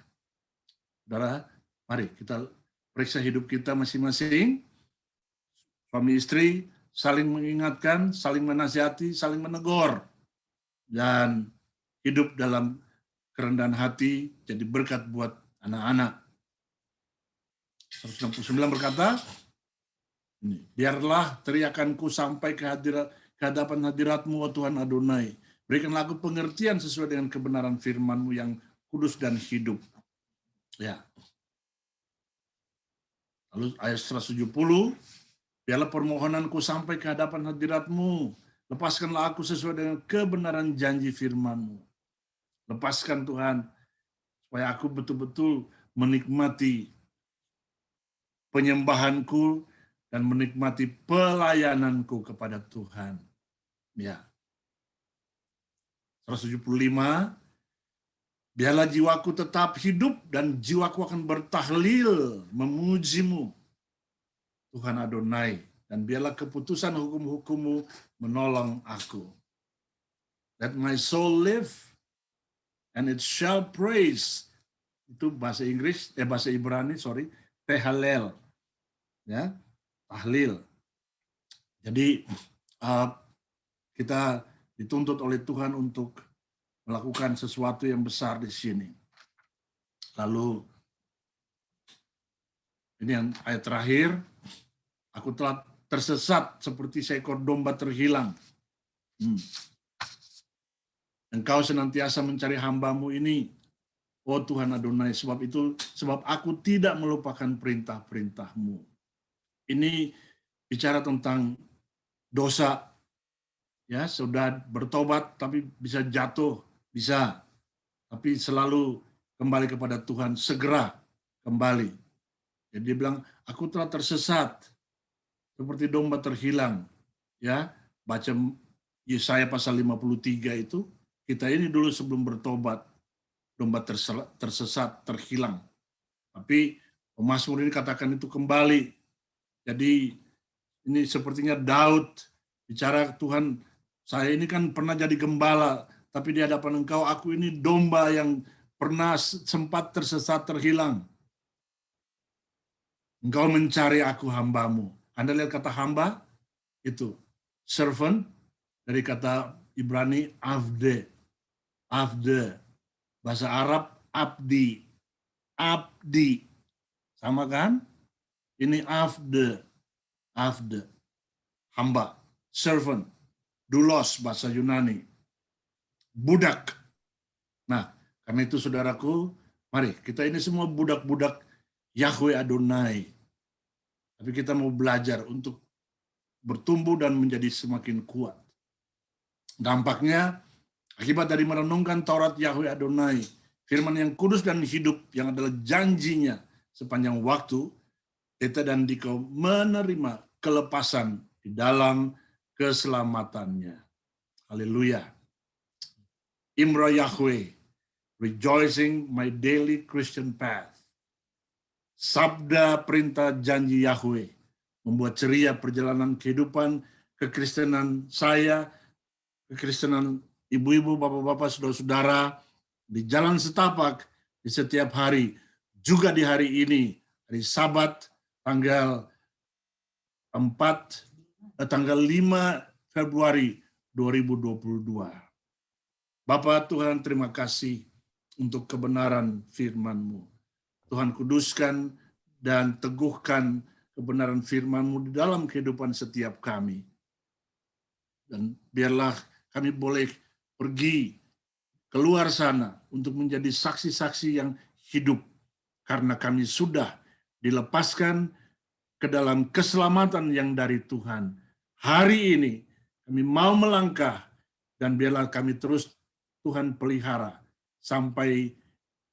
Saudara, mari kita periksa hidup kita masing-masing. Suami istri saling mengingatkan, saling menasihati, saling menegur. Dan hidup dalam kerendahan hati jadi berkat buat anak-anak. 169 berkata, biarlah teriakanku sampai ke hadapan hadirat-Mu, oh Tuhan Adonai. Berikanlah aku pengertian sesuai dengan kebenaran firman-Mu yang kudus dan hidup. Ya. Lalu ayat 170, biarlah permohonanku sampai ke hadapan hadirat-Mu. Lepaskanlah aku sesuai dengan kebenaran janji firman-Mu. Lepaskan Tuhan, supaya aku betul-betul menikmati penyembahanku dan menikmati pelayananku kepada Tuhan. Ya. 175, biarlah jiwaku tetap hidup dan jiwaku akan bertahlil memuji-Mu, Tuhan Adonai, dan biarlah keputusan hukum-hukum-Mu menolong aku. Let my soul live and it shall praise. Itu bahasa Ibrani, tehalel. Ya, tahlil. Jadi kita dituntut oleh Tuhan untuk melakukan sesuatu yang besar di sini. Lalu ini yang ayat terakhir, aku telah tersesat seperti seekor domba terhilang. Engkau senantiasa mencari hamba-Mu ini, oh Tuhan Adonai, sebab aku tidak melupakan perintah-perintah-Mu. Ini bicara tentang dosa. Ya, sudah bertobat tapi bisa jatuh, bisa. Tapi selalu kembali kepada Tuhan, segera kembali. Jadi dia bilang, aku telah tersesat seperti domba terhilang. Ya, baca Yesaya pasal 53 itu, kita ini dulu sebelum bertobat, domba tersesat, terhilang. Tapi pemazmur ini katakan itu kembali. Jadi ini sepertinya Daud bicara, Tuhan, saya ini kan pernah jadi gembala, tapi di hadapan Engkau aku ini domba yang pernah sempat tersesat, terhilang. Engkau mencari aku, hamba-Mu. Anda lihat kata hamba? Itu servant, dari kata Ibrani avde. Avde. Bahasa Arab abdi. Abdi. Sama kan? Ini avde. Avde. Hamba. Servant. Doulos bahasa Yunani. Budak. Nah, karena itu saudaraku, mari kita ini semua budak-budak Yahweh Adonai. Tapi kita mau belajar untuk bertumbuh dan menjadi semakin kuat. Dampaknya, akibat dari merenungkan Taurat Yahweh Adonai, firman yang kudus dan hidup yang adalah janjinya sepanjang waktu, kita dan dikau menerima kelepasan di dalam keselamatannya. Haleluya. Imra Yahweh, rejoicing my daily Christian path. Sabda, perintah, janji Yahweh membuat ceria perjalanan kehidupan kekristenan saya, kekristenan ibu-ibu, bapak-bapak, saudara-saudara di jalan setapak di setiap hari, juga di hari ini, hari Sabat tanggal 5 Februari 2022. Bapa Tuhan, terima kasih untuk kebenaran firman-Mu. Tuhan, kuduskan dan teguhkan kebenaran firman-Mu di dalam kehidupan setiap kami. Dan biarlah kami boleh pergi keluar sana untuk menjadi saksi-saksi yang hidup, karena kami sudah dilepaskan ke dalam keselamatan yang dari Tuhan. Hari ini kami mau melangkah, dan biarlah kami terus Tuhan pelihara sampai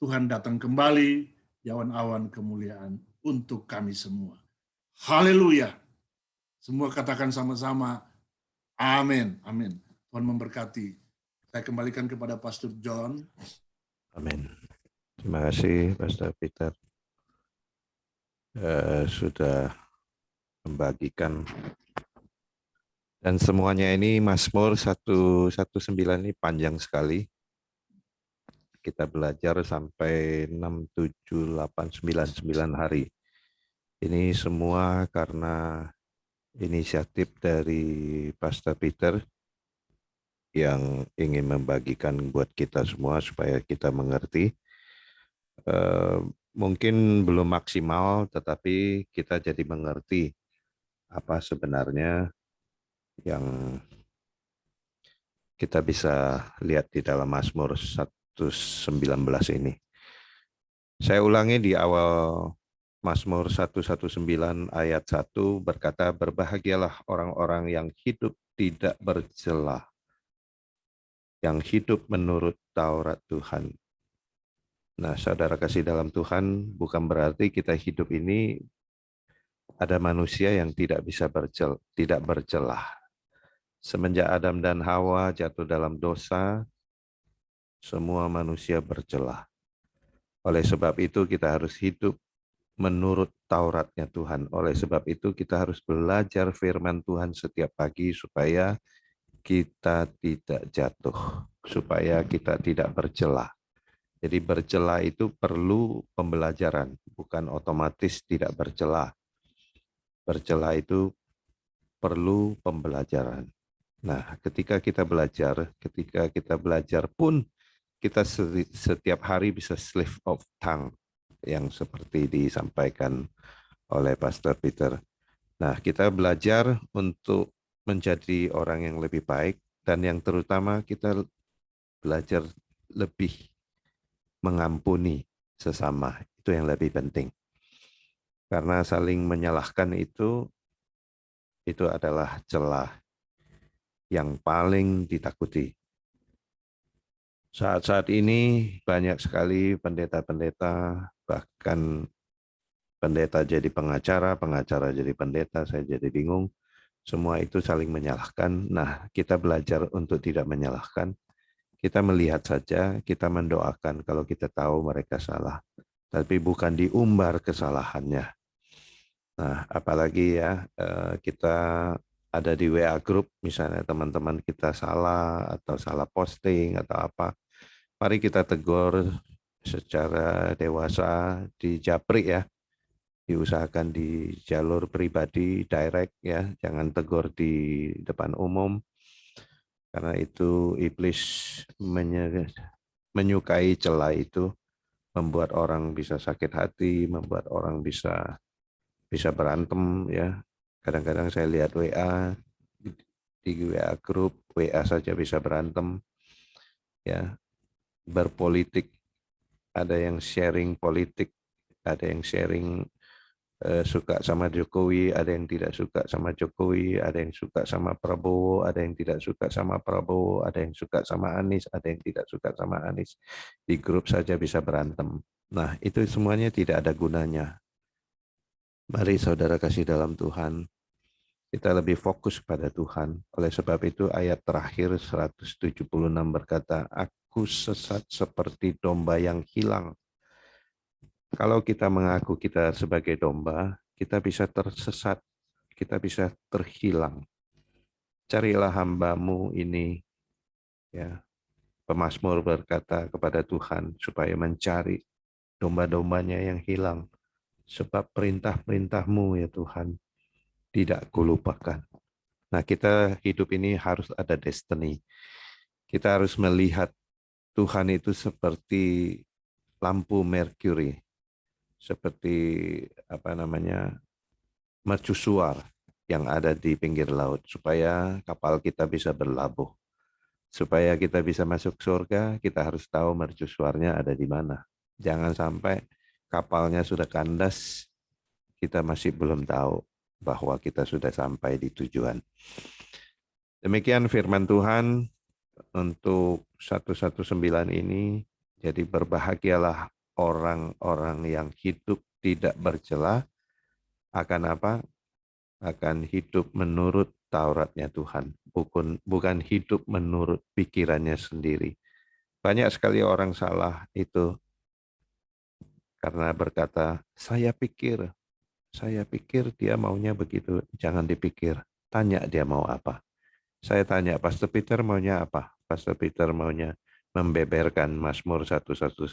Tuhan datang kembali di awan-awan kemuliaan untuk kami semua. Haleluya. Semua katakan sama-sama, amin. Amin. Tuhan memberkati. Saya kembalikan kepada Pastor John. Amin. Terima kasih Pastor Peter. Sudah membagikan, dan semuanya ini Mazmur 119 ini panjang sekali. Kita belajar sampai 6, 7, 8, 9 hari. Ini semua karena inisiatif dari Pastor Peter yang ingin membagikan buat kita semua supaya kita mengerti. Mungkin belum maksimal, tetapi kita jadi mengerti apa sebenarnya yang kita bisa lihat di dalam Mazmur 119 ini. Saya ulangi di awal Mazmur 119 ayat 1 berkata, berbahagialah orang-orang yang hidup tidak bercela, yang hidup menurut Taurat Tuhan. Nah, saudara kasih dalam Tuhan, bukan berarti kita hidup ini ada manusia yang tidak bisa tidak bercelah. Semenjak Adam dan Hawa jatuh dalam dosa, semua manusia bercelah. Oleh sebab itu kita harus hidup menurut Tauratnya Tuhan. Oleh sebab itu kita harus belajar firman Tuhan setiap pagi supaya kita tidak jatuh, supaya kita tidak bercelah. Jadi bercelah itu perlu pembelajaran, bukan otomatis tidak bercelah. Bercelah itu perlu pembelajaran. Nah, ketika kita belajar pun kita setiap hari bisa slip of tongue yang seperti disampaikan oleh Pastor Peter. Nah, kita belajar untuk menjadi orang yang lebih baik, dan yang terutama kita belajar lebih mengampuni sesama. Itu yang lebih penting. Karena saling menyalahkan itu adalah celah yang paling ditakuti. Saat-saat ini banyak sekali pendeta-pendeta, bahkan pendeta jadi pengacara, pengacara jadi pendeta, saya jadi bingung. Semua itu saling menyalahkan. Nah, kita belajar untuk tidak menyalahkan. Kita melihat saja, kita mendoakan kalau kita tahu mereka salah. Tapi bukan diumbar kesalahannya. Nah, apalagi ya, kita ada di WA group, misalnya teman-teman kita salah, atau salah posting, atau apa. Mari kita tegur secara dewasa di japri ya. Diusahakan di jalur pribadi, direct ya. Jangan tegur di depan umum. Karena itu iblis menyukai celah itu, membuat orang bisa sakit hati, membuat orang bisa berantem ya. Kadang-kadang saya lihat WA, di WA grup, WA saja bisa berantem ya. Berpolitik, ada yang sharing politik, ada yang sharing suka sama Jokowi, ada yang tidak suka sama Jokowi, ada yang suka sama Prabowo, ada yang tidak suka sama Prabowo, ada yang suka sama Anies, ada yang tidak suka sama Anies. Di grup saja bisa berantem. Nah, itu semuanya tidak ada gunanya. Mari saudara kasih dalam Tuhan, kita lebih fokus pada Tuhan. Oleh sebab itu ayat terakhir 176 berkata, aku sesat seperti domba yang hilang. Kalau kita mengaku kita sebagai domba, kita bisa tersesat, kita bisa terhilang. Carilah hamba-Mu ini, ya. Pemazmur berkata kepada Tuhan supaya mencari domba-dombanya yang hilang. Sebab perintah-perintah-Mu ya Tuhan, tidak kulupakan. Nah, kita hidup ini harus ada destiny. Kita harus melihat Tuhan itu seperti lampu merkuri, seperti mercusuar yang ada di pinggir laut, supaya kapal kita bisa berlabuh. Supaya kita bisa masuk surga, kita harus tahu mercusuarnya ada di mana. Jangan sampai kapalnya sudah kandas, kita masih belum tahu bahwa kita sudah sampai di tujuan. Demikian firman Tuhan untuk 119 ini. Jadi berbahagialah orang-orang yang hidup tidak bercela, akan apa? Akan hidup menurut Tauratnya Tuhan, bukan hidup menurut pikirannya sendiri. Banyak sekali orang salah itu karena berkata, saya pikir dia maunya begitu. Jangan dipikir, tanya dia mau apa. Saya tanya, Pastor Peter maunya apa? Pastor Peter maunya membeberkan Mazmur 119.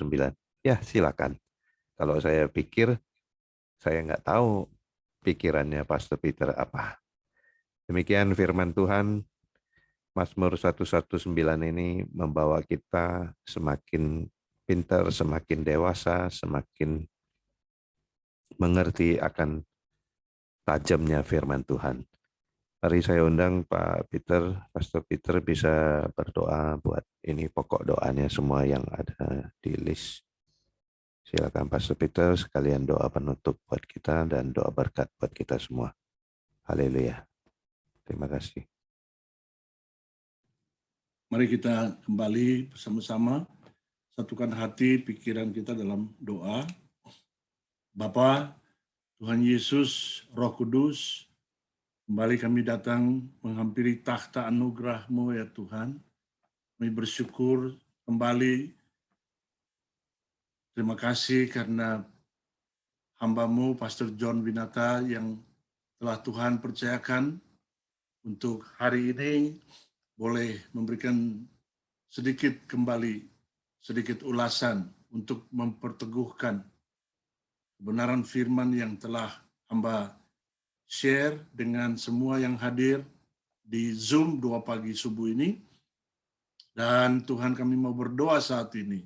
Ya, silakan. Kalau saya pikir, saya nggak tahu pikirannya Pastor Peter apa. Demikian firman Tuhan. Mazmur 119 ini membawa kita semakin pintar, semakin dewasa, semakin mengerti akan tajamnya firman Tuhan. Mari saya undang Pak Peter, Pastor Peter bisa berdoa buat ini pokok doanya semua yang ada di list. Silakan Pastor Peter, sekalian doa penutup buat kita dan doa berkat buat kita semua. Haleluya. Terima kasih. Mari kita kembali bersama-sama, satukan hati pikiran kita dalam doa. Bapa, Tuhan Yesus, Roh Kudus, kembali kami datang menghampiri takhta anugerah-Mu ya Tuhan. Kami bersyukur kembali. Terima kasih karena hamba-Mu, Pastor John Winata, yang telah Tuhan percayakan untuk hari ini boleh memberikan sedikit ulasan untuk memperteguhkan kebenaran firman yang telah hamba share dengan semua yang hadir di Zoom 2 pagi subuh ini. Dan Tuhan, kami mau berdoa saat ini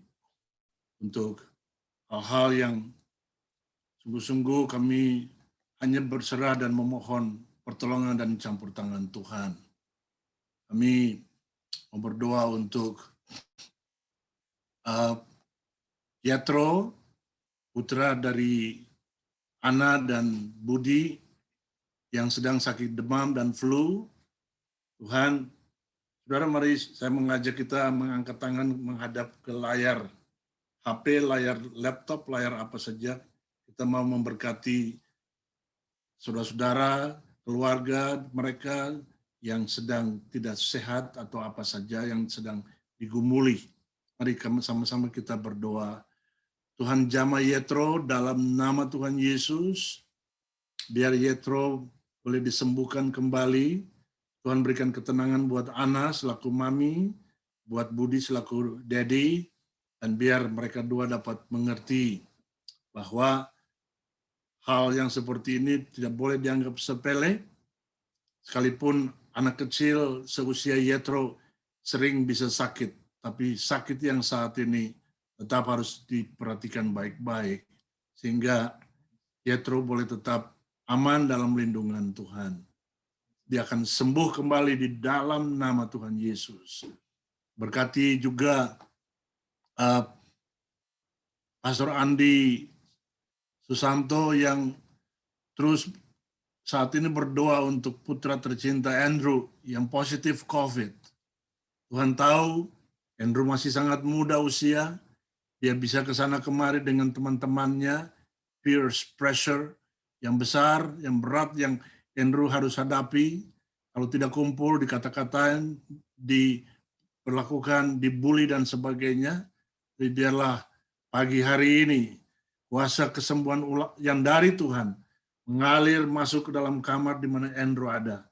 untuk hal-hal yang sungguh-sungguh kami hanya berserah dan memohon pertolongan dan campur tangan Tuhan. Kami mau berdoa untuk Yatro, putra dari Ana dan Budi, yang sedang sakit demam dan flu. Tuhan, saudara, mari saya mengajak kita mengangkat tangan menghadap ke layar HP, layar laptop, layar apa saja. Kita mau memberkati saudara-saudara, keluarga mereka yang sedang tidak sehat atau apa saja yang sedang digumuli. Mari sama-sama kita berdoa. Tuhan, jamah Yetro dalam nama Tuhan Yesus. Biar Yetro boleh disembuhkan kembali. Tuhan berikan ketenangan buat Ana selaku mami, buat Budi selaku daddy, dan biar mereka dua dapat mengerti bahwa hal yang seperti ini tidak boleh dianggap sepele. Sekalipun anak kecil seusia Yetro sering bisa sakit, tapi sakit yang saat ini tetap harus diperhatikan baik-baik, sehingga Yetro boleh tetap aman dalam lindungan Tuhan. Dia akan sembuh kembali di dalam nama Tuhan Yesus. Berkati juga Pastor Andi Susanto yang terus saat ini berdoa untuk putra tercinta Andrew yang positif COVID. Tuhan tahu Andrew masih sangat muda usia, dia bisa ke sana kemari dengan teman-temannya, peer pressure yang besar, yang berat, yang Andrew harus hadapi. Kalau tidak kumpul, dikata-katain, diperlakukan, dibully dan sebagainya. Jadi biarlah pagi hari ini kuasa kesembuhan yang dari Tuhan mengalir masuk ke dalam kamar di mana Andrew ada.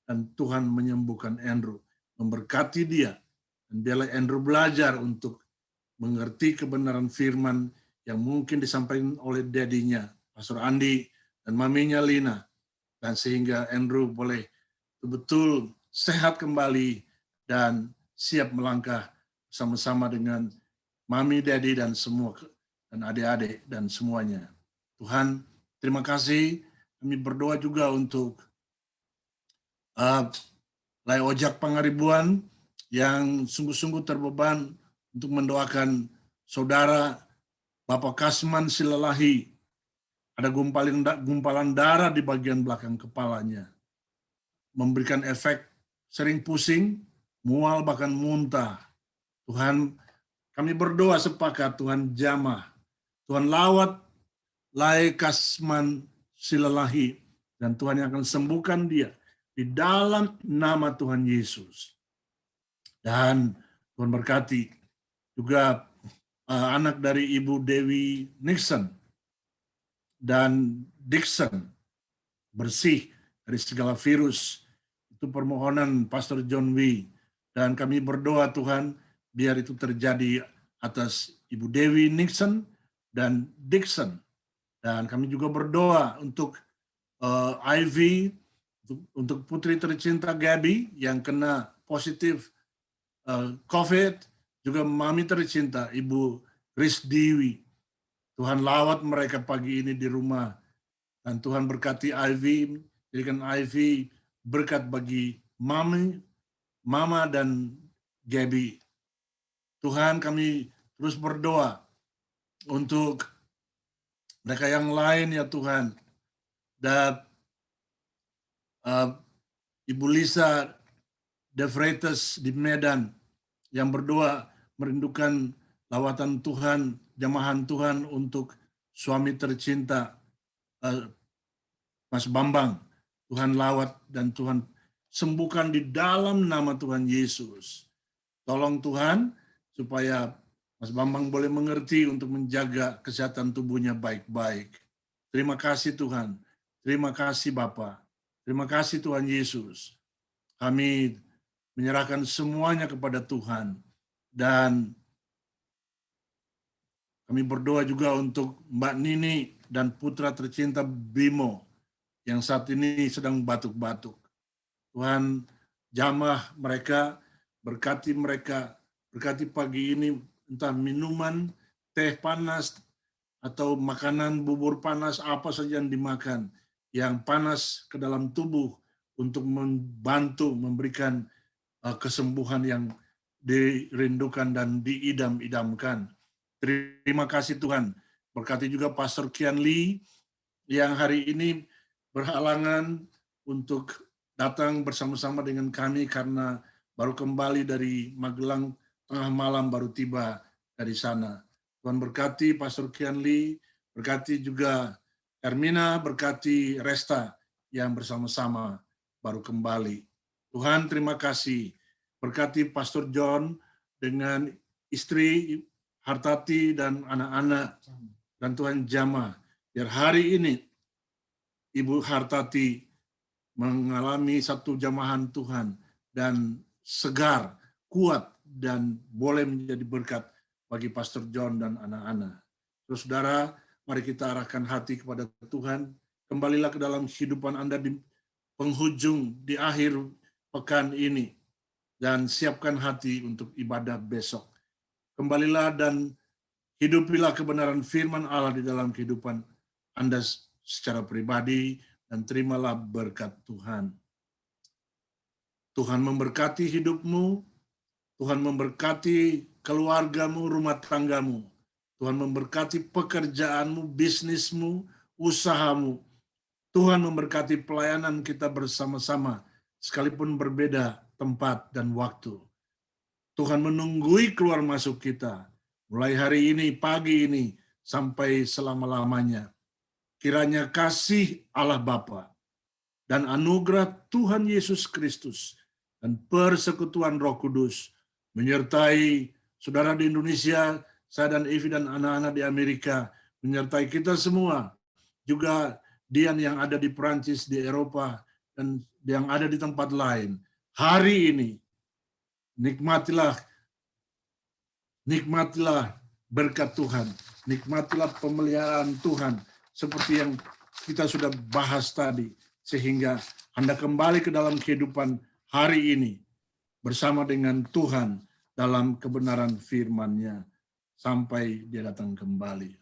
Dan Tuhan menyembuhkan Andrew, memberkati dia. Dan biarlah Andrew belajar untuk mengerti kebenaran firman yang mungkin disampaikan oleh dadinya, Pastor Andi, dan maminya Lina. Dan sehingga Andrew boleh betul-betul sehat kembali dan siap melangkah sama-sama dengan Mami, Daddy, dan semua, dan adik-adik, dan semuanya. Tuhan, terima kasih. Kami berdoa juga untuk Lai Ojak Pangaribuan yang sungguh-sungguh terbeban untuk mendoakan saudara Bapak Kasman Silalahi. Ada gumpalan darah di bagian belakang kepalanya. Memberikan efek sering pusing, mual, bahkan muntah. Tuhan, kami berdoa sepakat, Tuhan jamah. Tuhan lawat Lai Kasman Silalahi. Dan Tuhan yang akan sembuhkan dia di dalam nama Tuhan Yesus. Dan Tuhan berkati juga anak dari Ibu Dewi Nixon dan Dixon bersih dari segala virus. Itu permohonan Pastor John Wee. Dan kami berdoa Tuhan biar itu terjadi atas Ibu Dewi Nixon dan Dixon. Dan kami juga berdoa untuk Ivy, untuk putri tercinta Gabby yang kena positif COVID, juga mami tercinta Ibu Chris Dewi. Tuhan lawat mereka pagi ini di rumah. Dan Tuhan berkati Ivy, jadikan Ivy berkat bagi mama dan Gabby. Tuhan, kami terus berdoa untuk mereka yang lain ya Tuhan. Dan Ibu Lisa De Freitas di Medan yang berdoa merindukan lawatan Tuhan, jamahan Tuhan untuk suami tercinta Mas Bambang. Tuhan lawat dan Tuhan sembuhkan di dalam nama Tuhan Yesus. Tolong Tuhan supaya Mas Bambang boleh mengerti untuk menjaga kesehatan tubuhnya baik-baik. Terima kasih Tuhan. Terima kasih Bapa. Terima kasih Tuhan Yesus. Kami menyerahkan semuanya kepada Tuhan. Dan kami berdoa juga untuk Mbak Nini dan putra tercinta Bimo yang saat ini sedang batuk-batuk. Tuhan jamah mereka, berkati pagi ini entah minuman, teh panas, atau makanan bubur panas, apa saja yang dimakan, yang panas ke dalam tubuh untuk membantu memberikan kesembuhan yang dirindukan dan diidam-idamkan. Terima kasih Tuhan. Berkati juga Pastor Kian Lee yang hari ini berhalangan untuk datang bersama-sama dengan kami karena baru kembali dari Magelang, tengah malam baru tiba dari sana. Tuhan berkati Pastor Kian Lee, berkati juga Hermina, berkati Resta yang bersama-sama baru kembali. Tuhan terima kasih. Berkati Pastor John dengan istri Hartati dan anak-anak, dan Tuhan jamah. Biar hari ini Ibu Hartati mengalami satu jamahan Tuhan dan segar, kuat, dan boleh menjadi berkat bagi Pastor John dan anak-anak. Terus saudara, mari kita arahkan hati kepada Tuhan. Kembalilah ke dalam kehidupan Anda di penghujung, di akhir pekan ini. Dan siapkan hati untuk ibadah besok. Kembalilah dan hidupilah kebenaran firman Allah di dalam kehidupan Anda secara pribadi dan terimalah berkat Tuhan. Tuhan memberkati hidupmu, Tuhan memberkati keluargamu, rumah tanggamu. Tuhan memberkati pekerjaanmu, bisnismu, usahamu. Tuhan memberkati pelayanan kita bersama-sama, sekalipun berbeda tempat dan waktu. Tuhan menunggui keluar masuk kita, mulai hari ini, pagi ini, sampai selama-lamanya. Kiranya kasih Allah Bapa dan anugerah Tuhan Yesus Kristus dan persekutuan Roh Kudus menyertai saudara di Indonesia, saya dan Evi dan anak-anak di Amerika, menyertai kita semua, juga Dian yang ada di Perancis, di Eropa, dan yang ada di tempat lain. Hari ini, nikmatilah berkat Tuhan, nikmatilah pemeliharaan Tuhan, seperti yang kita sudah bahas tadi, sehingga Anda kembali ke dalam kehidupan hari ini, bersama dengan Tuhan dalam kebenaran firman-Nya. sampai dia datang kembali.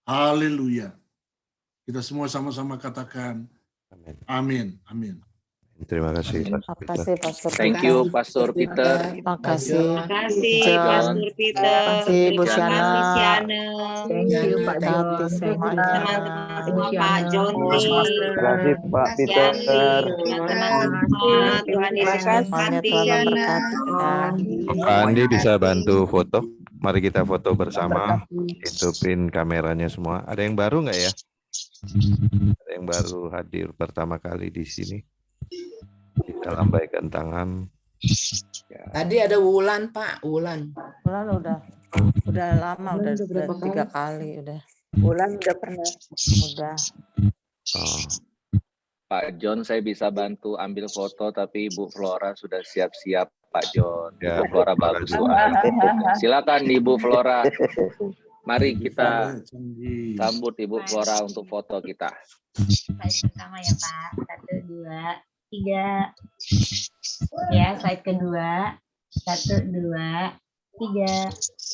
Haleluya. Kita semua sama-sama katakan Amin. amin. Amin. Terima kasih. Terima Pastor Peter. kasih Pastor Thank Peter. you, Pastor Peter. Terima kasih. Terima kasih John. Pastor Peter. Terima kasih Bu Terima Shana. kasih Siana. Thank you Pak Berkati John. semuanya. Teman-teman semua Pak Joni. Terima kasih Pak Peter. Teman-teman semua. Tuhan Yesus Semuanya memberkati. Tuhan memberkati. Pak Andi bisa bantu foto. Mari kita foto bersama. Hidupin kameranya semua. Ada yang baru nggak ya? Ada yang baru hadir pertama kali di sini. Kita lambaikan tangan. Ya. Tadi ada Wulan Pak, Wulan. Bulan udah lama, udah 3 kali udah. Wulan udah pernah. Udah. Oh, Pak John, saya bisa bantu ambil foto, tapi Ibu Flora sudah siap-siap, Pak John. Ya, Ibu Flora terima bagus kasih. doa. Silakan Ibu Flora. Mari kita Canggih. sambut Ibu Flora untuk foto kita. Slide pertama ya Pak. 1, 2, 3. Ya, slide kedua. 1, 2, 3.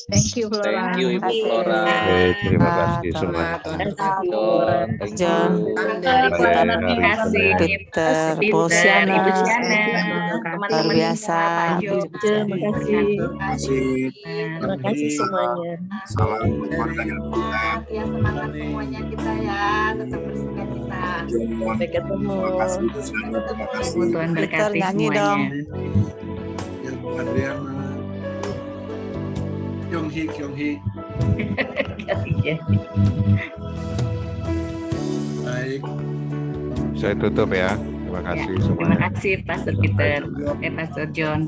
Thank you Flora. Thank you Ibu Flora. Oke, terima kasih Pak, semua. John, thank John. you. Terima kasih Peter, Bu Shana. Ibu Siana. Luar biasa. Terima kasih. Terima kasih semuanya. Ya, semangat semuanya kita ya, tetap bersuka cita. Sampai ketemu. Tuhan Peter berkati nyanyi semuanya. dong. Ya, Bu Adriana. Kyung-hee. Baik. Saya tutup ya. Terima kasih Terima semuanya. kasih Pastor Peter. Pastor John.